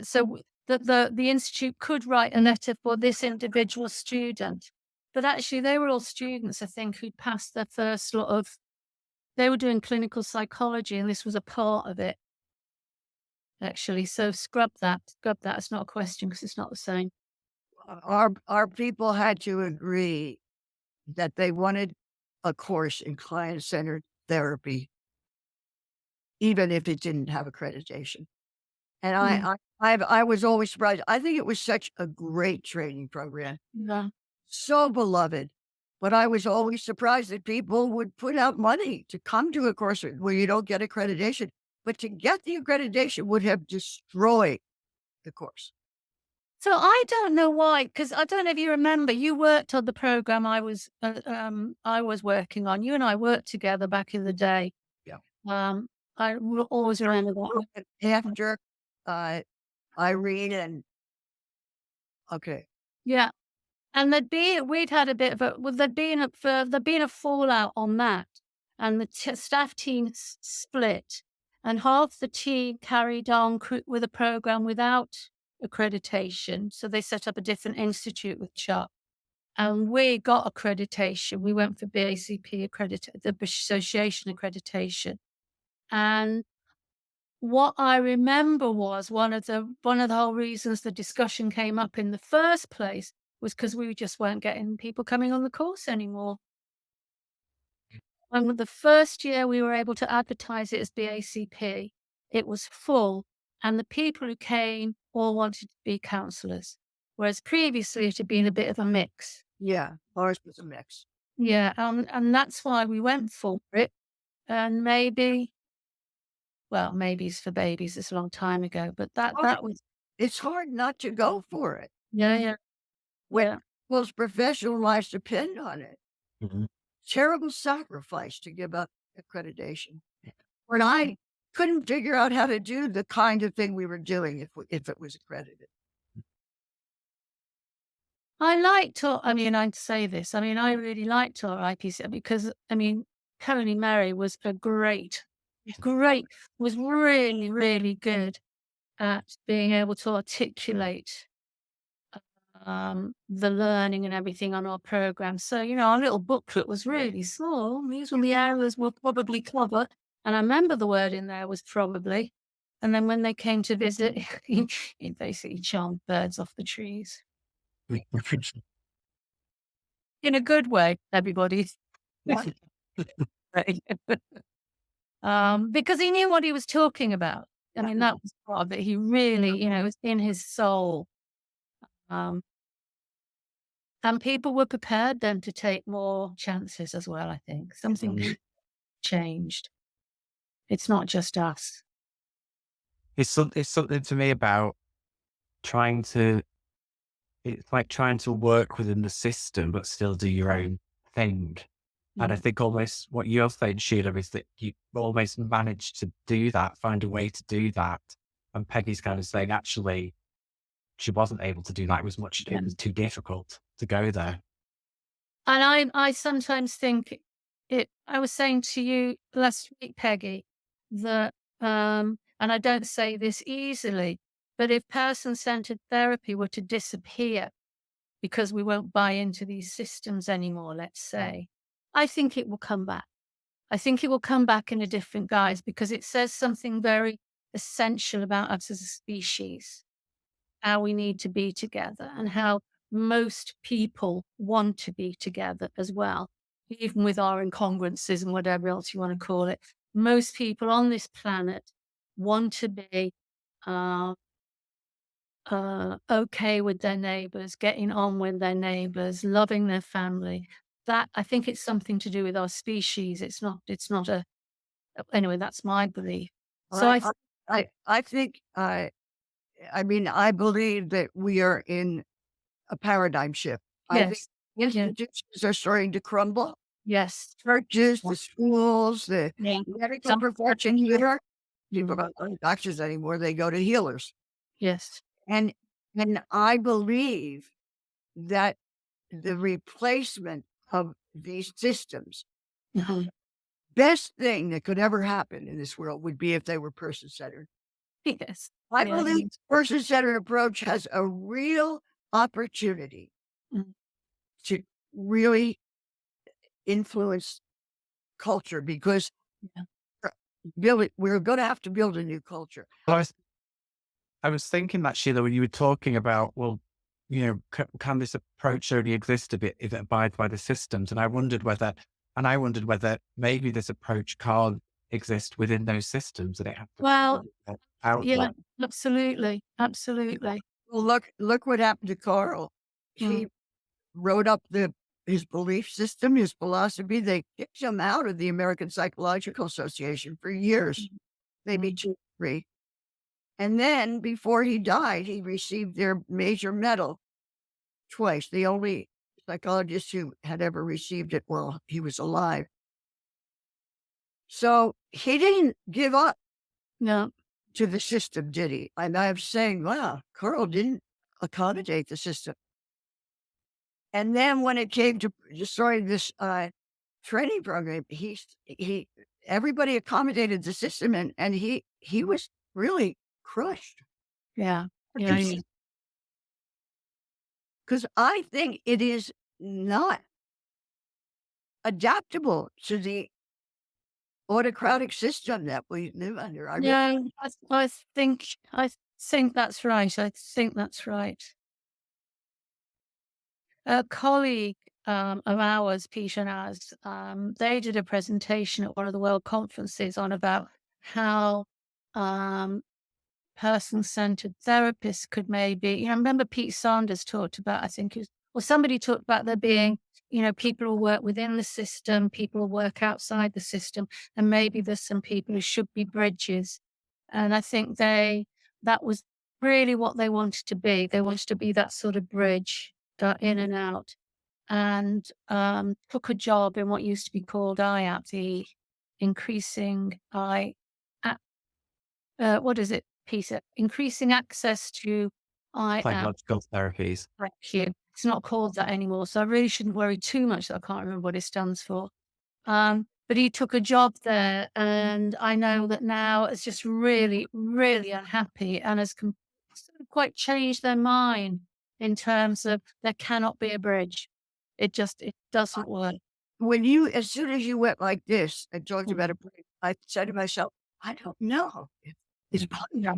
so that the institute could write a letter for this individual student. But actually, they were all students, I think, who'd passed their first lot of, they were doing clinical psychology, and this was a part of it, actually. So scrub that. It's not a question because it's not the same. Our people had to agree that they wanted a course in client-centered therapy, even if it didn't have accreditation. And Mm. I was always surprised. I think it was such a great training program, Yeah. so beloved. But I was always surprised that people would put out money to come to a course where you don't get accreditation. But to get the accreditation would have destroyed the course. So I don't know why, because I don't know if you remember, you worked on the program I was working on. You and I worked together back in the day. Yeah. Um, always remember that. After uh, Irene and okay, Yeah. And we'd had a bit of a, well, there'd been a fallout on that. And the staff team split. And half the team carried on with a program without accreditation. So they set up a different institute with Chuck. And we got accreditation. We went for BACP accreditation, the association accreditation. And what I remember was one of the whole reasons the discussion came up in the first place was because we just weren't getting people coming on the course anymore. And with the first year we were able to advertise it as BACP, it was full, and the people who came all wanted to be counsellors, whereas previously it had been a bit of a mix. yeah, ours was a mix. Yeah, and that's why we went for it. And maybe, well, maybe it's for babies. It's a long time ago, but that was, It's hard not to go for it yeah, yeah, when yeah. people's professional lives depend on it. Mhm. Terrible sacrifice to give up accreditation. When I couldn't figure out how to do the kind of thing we were doing if it was accredited. I mean, I'd say this. I mean, I really liked our IPC because, I mean, Coney Mary was was really, really good at being able to articulate the learning and everything on our program. So, our little booklet was really small. These were the areas we'll probably cover. And I remember the word in there was probably. And then when they came to visit, it basically charmed birds off the trees. In a good way, everybody. Because he knew what he was talking about. I mean, that was part of it. He really, it was in his soul. Um, and people were prepared then to take more chances as well, I think. Something changed. It's not just us. It's something to me about trying to, it's like trying to work within the system, but still do your own thing. And I Mm. think almost what you're saying, Sheila, is that you almost managed to do that, find a way to do that. And Peggy's kind of saying, actually, she wasn't able to do that. It was too difficult to go there. And I sometimes think I was saying to you last week, Peggy, that, and I don't say this easily, but if person-centered therapy were to disappear because we won't buy into these systems anymore, let's say, I think it will come back. I think it will come back in a different guise because it says something very essential about us as a species, how we need to be together and how most people want to be together as well, even with our incongruences and whatever else you want to call it. Most people on this planet want to be uh, okay with their neighbors, getting on with their neighbors, loving their family. That I think it's something to do with our species. It's not a, anyway, that's my belief. So I I think I mean I believe that we are in a paradigm shift. I think yes, yeah, institutions are starting to crumble. yes, Churches, the schools, the yeah, medical some, profession here. People mm, don't go to doctors anymore. They go to healers. yes. And I believe that the replacement of these systems, Mhm. best thing that could ever happen in this world would be if they were person-centered. Yes. I Yeah. believe person-centered approach has a real opportunity Mm. to really influence culture because Yeah. we're going to have to build a new culture. Well, I was thinking that, Sheila, when you were talking about, well, can this approach only exist if it abides by the systems? And I wondered whether maybe this approach can't exist within those systems, and it has to Well, be yeah, outward. absolutely, absolutely. Well, look what happened to Carl. Mm, He wrote up his belief system, his philosophy. They kicked him out of the American Psychological Association for years, mm, maybe mm. 2, 3. And then before he died, he received their major medal twice. The only psychologist who had ever received it while he was alive. So he didn't give up No, to the system, did he? And I'm saying, wow, Carl didn't accommodate the system. And then when it came to destroying this training program, he everybody accommodated the system, and he was really crushed. yeah, yeah, yeah. Because I think it is not adaptable to the autocratic system that we live under. Yeah, I think that's right. I think that's right. A colleague of ours, Peter and ours, they did a presentation at one of the world conferences on about how um, person-centered therapists could maybe, remember Pete Saunders talked about, I think, or somebody talked about there being, people who work within the system, people who work outside the system, and maybe there's some people who should be bridges. And I think that was really what they wanted to be. They wanted to be that sort of bridge, in and out, and took a job in what used to be called IAP, the increasing I, what is it, Peter? Increasing access to IAP. Psychological therapies. Thank you. It's not called that anymore, so I really shouldn't worry too much that I can't remember what it stands for. But he took a job there, and I know that now it's just really, really unhappy and has sort of quite changed their mind in terms of there cannot be a bridge. It doesn't work. As soon as you went like this and talked Mm, about a break, I said to myself, I don't know if it's yeah.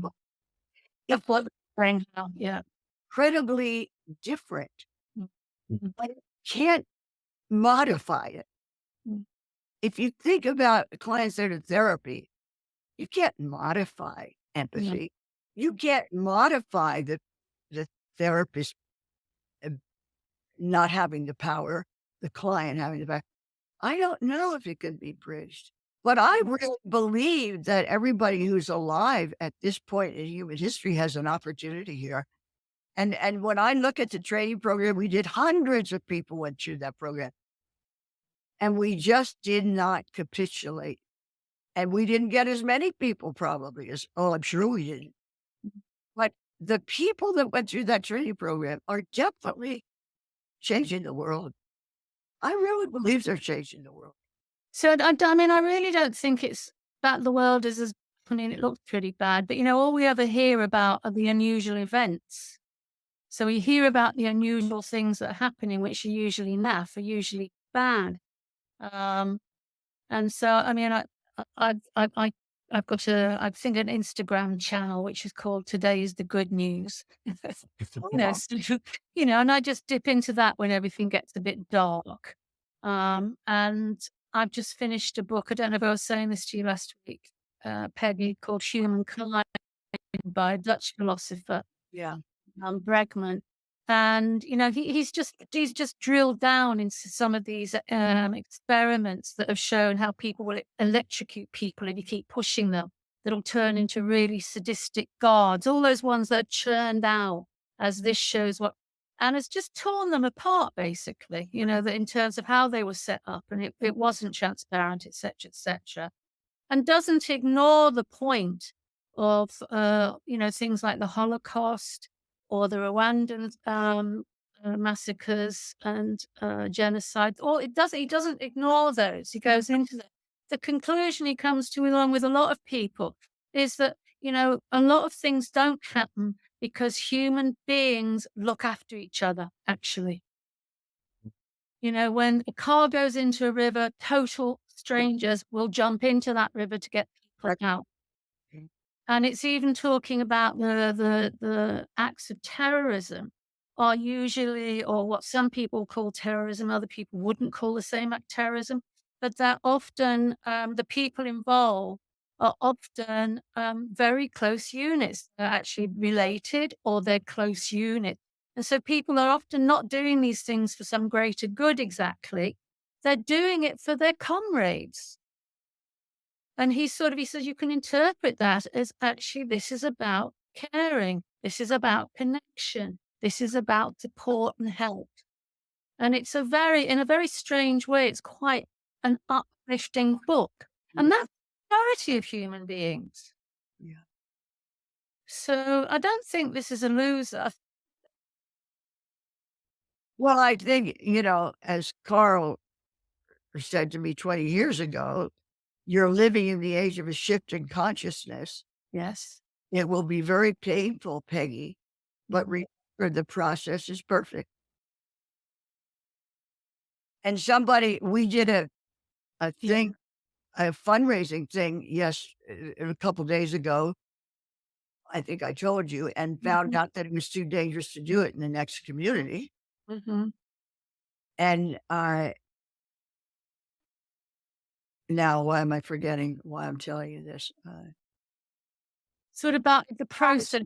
if What brain now, yeah. incredibly different, Mm, mm, but it can't modify it. mm, If you think about client-centered therapy, you can't modify yeah. empathy. You can't modify the therapist uh, not having the power, the client having the power. I don't know if it can be bridged, but I really believe that everybody who's alive at this point in human history has an opportunity here. And when I look at the training program, we did hundreds of people went through that program, and we just did not capitulate. And we didn't get as many people probably as, oh, I'm sure we didn't. But the people that went through that training program are definitely changing the world. I really believe they're changing the world. So I mean, I really don't think it's that the world is as, I mean, it looks pretty bad, but all we ever hear about are the unusual events. So we hear about the unusual things that are happening, which are usually naff, are usually bad. Um, and so, I mean, I've got I think an Instagram channel which is called Today is the Good News. Yeah. So, and I just dip into that when everything gets a bit dark. And I've just finished a book. I don't know if I was saying this to you last week, Peggy, called Humankind by a Dutch philosopher, Yeah. Bregman. And he's just drilled down into some of these experiments that have shown how people will electrocute people if you keep pushing them. That'll turn into really sadistic guards. All those ones that are churned out, as this shows what, and it's just torn them apart basically. That in terms of how they were set up, and it wasn't transparent, etc., etc., and doesn't ignore the point of things like the Holocaust or the Rwandan massacres and genocide. Or he doesn't ignore those. He goes into the conclusion he comes to, along with a lot of people, is that a lot of things don't happen because human beings look after each other. Actually, when a car goes into a river, total strangers will jump into that river to get people Correct. out. Mm. And it's even talking about the acts of terrorism. are usually, or what some people call terrorism, other people wouldn't call the same act terrorism, but that often the people involved are often very close units. They're actually related or they're close units. And so people are often not doing these things for some greater good exactly. They're doing it for their comrades. And he says you can interpret that as actually this is about caring. This is about connection. This is about support and help. And it's in a very strange way, it's quite an uplifting book. And Yeah. that's the majority of human beings. Yeah. So I don't think this is a loser. Well, I think, as Carl said to me 20 years ago, you're living in the age of a shift in consciousness. Yes. It will be very painful, Peggy, but Mhm. remember the process is perfect. And we did a thing, a fundraising thing, a couple days ago. I think I told you, and found Mhm. out that it was too dangerous to do it in the next community. Mhm. And now, why am I forgetting why I'm telling you this? Sort of about the process.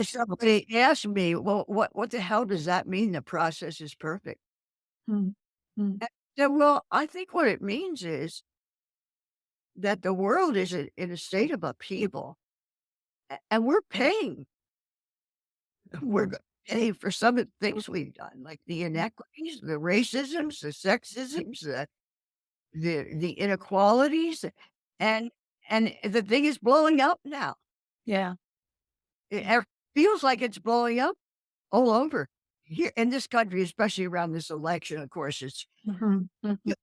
Somebody asked me, well, what the hell does that mean? The process is perfect. Mm. Mm. And I said, well, I think what it means is that the world is in a state of upheaval, and we're paying. We're paying for some of the things we've done, like the inequities, the racisms, the sexisms, the inequalities, and and the thing is blowing up now. Yeah. It feels like it's blowing up all over here in this country, especially around this election. Of course, it's Mhm. Mhm. yeah,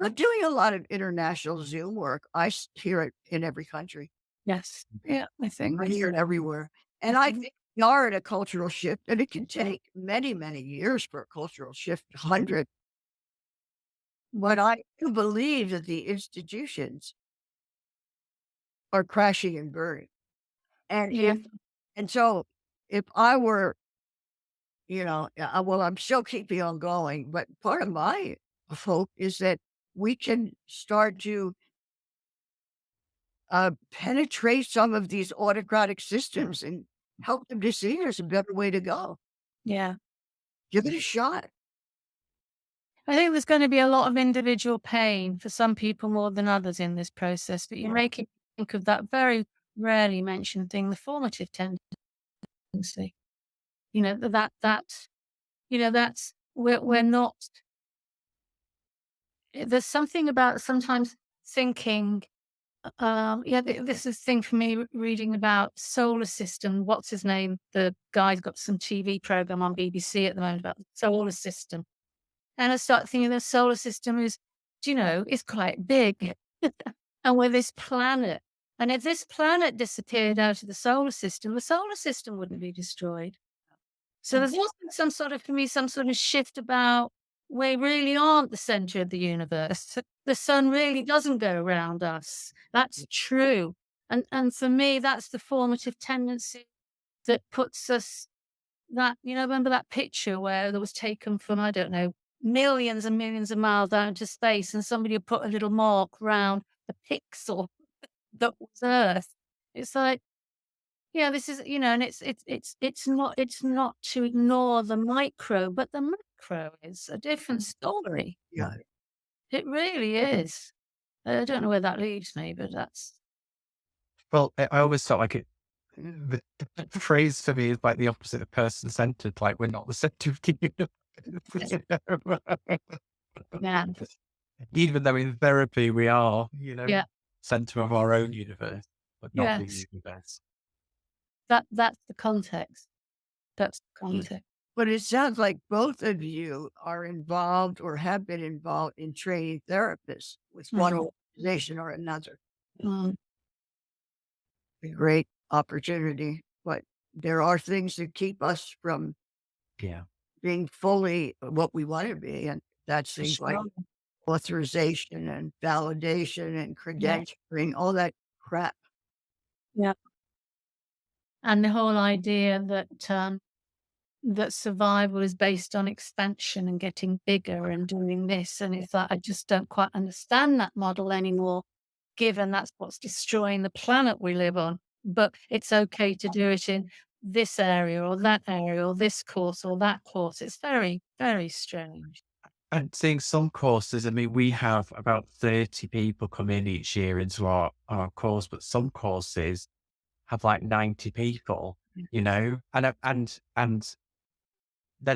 I'm doing a lot of international Zoom work. Hear it in every country. Yes. Yeah, I think. I hear it everywhere, and I think we are at a cultural shift, and it can take many, many years for a cultural shift. 100, but I do believe that the institutions are crashing and burning, and Yeah. so if I were, well, I'm still keeping on going, but part of my hope is that we can start to penetrate some of these autocratic systems and help them to see there's a better way to go. Yeah. Give it a shot. I think there's going to be a lot of individual pain for some people more than others in this process, but you're making me think of that very rarely mentioned thing, the formative tendency. You know, that's we're not, there's something about sometimes thinking, this is thing for me reading about solar system. What's his name? The guy's got some TV program on BBC at the moment about the solar system. And I start thinking the solar system is quite big. And we're this planet. And if this planet disappeared out of the solar system wouldn't be destroyed. So there's also some sort of, for me, some sort of shift about we really aren't the center of the universe. The sun really doesn't go around us. That's true. And for me, that's the formative tendency that puts us remember that picture where that was taken from, I don't know, millions and millions of miles out into space, and somebody had put a little mark round the pixel that was Earth. It's like, yeah, this is, and it's not to ignore the micro, but the macro is a different story. Yeah. It really is. I don't know where that leaves me, but that's Well, I always felt like the phrase for me is like the opposite of person centered. Like we're not the center of the universe. yeah, Even though in therapy we are, yeah, center of our own universe, but not the yes. universe. That's the context. That's the Mm. context. But it sounds like both of you are involved or have been involved in training therapists with one Mhm. organization or another. Mm, A great opportunity, but there are things that keep us from Yeah. being fully what we want to be, and that's for things like sure. authorization and validation and Yeah, credentialing, all that crap. yeah. And the whole idea that, that survival is based on expansion and getting bigger and doing this. And it's like, I just don't quite understand that model anymore, given that's what's destroying the planet we live on. But it's okay to do it in this area or that area or this course or that course. It's very, very strange. And seeing some courses, I mean, we have about 30 people come in each year into our course, but some courses have like 90 people, you know, and then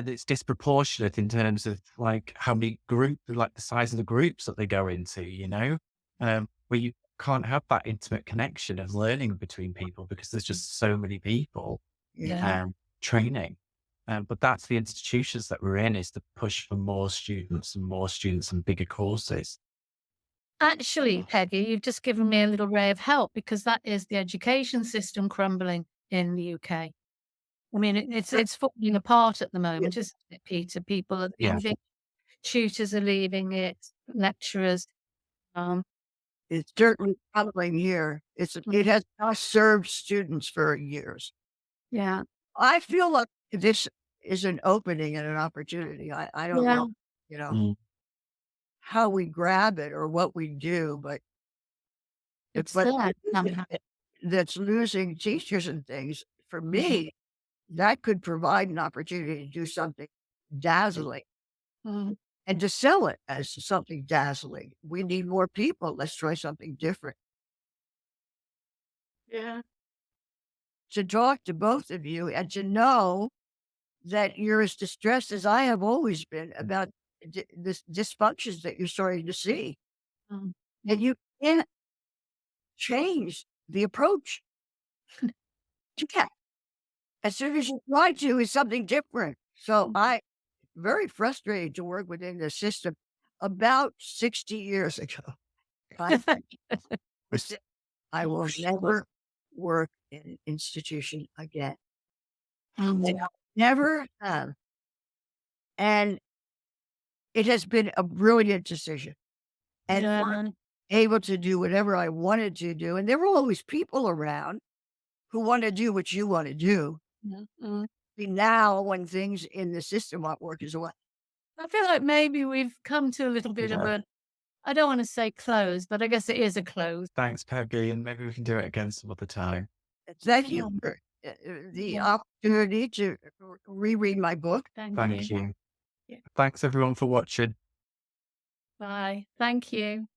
it's disproportionate in terms of like how many like the size of the groups that they go into, you know, where you can't have that intimate connection and learning between people because there's just so many people Yeah. training. But that's the institutions that we're in, is to push for more students and bigger courses. Actually, Peggy, you've just given me a little ray of help because that is the education system crumbling in the UK. I mean, it's falling apart at the moment, isn't it, Peter? People are Yeah. leaving, tutors are leaving it, lecturers. Um, It's certainly troubling here. It has not served students for years. yeah, I feel like this is an opening and an opportunity. I don't yeah, know, you know, Mm. how we grab it or what we do, but it's but there. that's losing teachers and things. For me, that could provide an opportunity to do something dazzling Mm, and to sell it as something dazzling. We need more people. Let's try something different. yeah, To talk to both of you and to know that you're as distressed as I have always been about this dysfunctions that you're starting to see, mm, and you can't change the approach. You can't. As soon as you try to, it's something different. So I very frustrated to work within the system. About 60 years ago, I said, I will never work in an institution again. And mm, I never have. And it has been a brilliant decision. And yeah, able to do whatever I wanted to do. And there were always people around who want to do what you want to do. mm. See, now, when things in the system aren't working as well, I feel like maybe we've come to a little bit of Yeah. a, I don't want to say close, but I guess it is a close. Thanks, Peggy, and maybe we can do it again some other time. thank Yeah, you for the yeah, opportunity to reread my book. thank Thank you. you. Yeah, Thanks everyone for watching. bye. Thank you.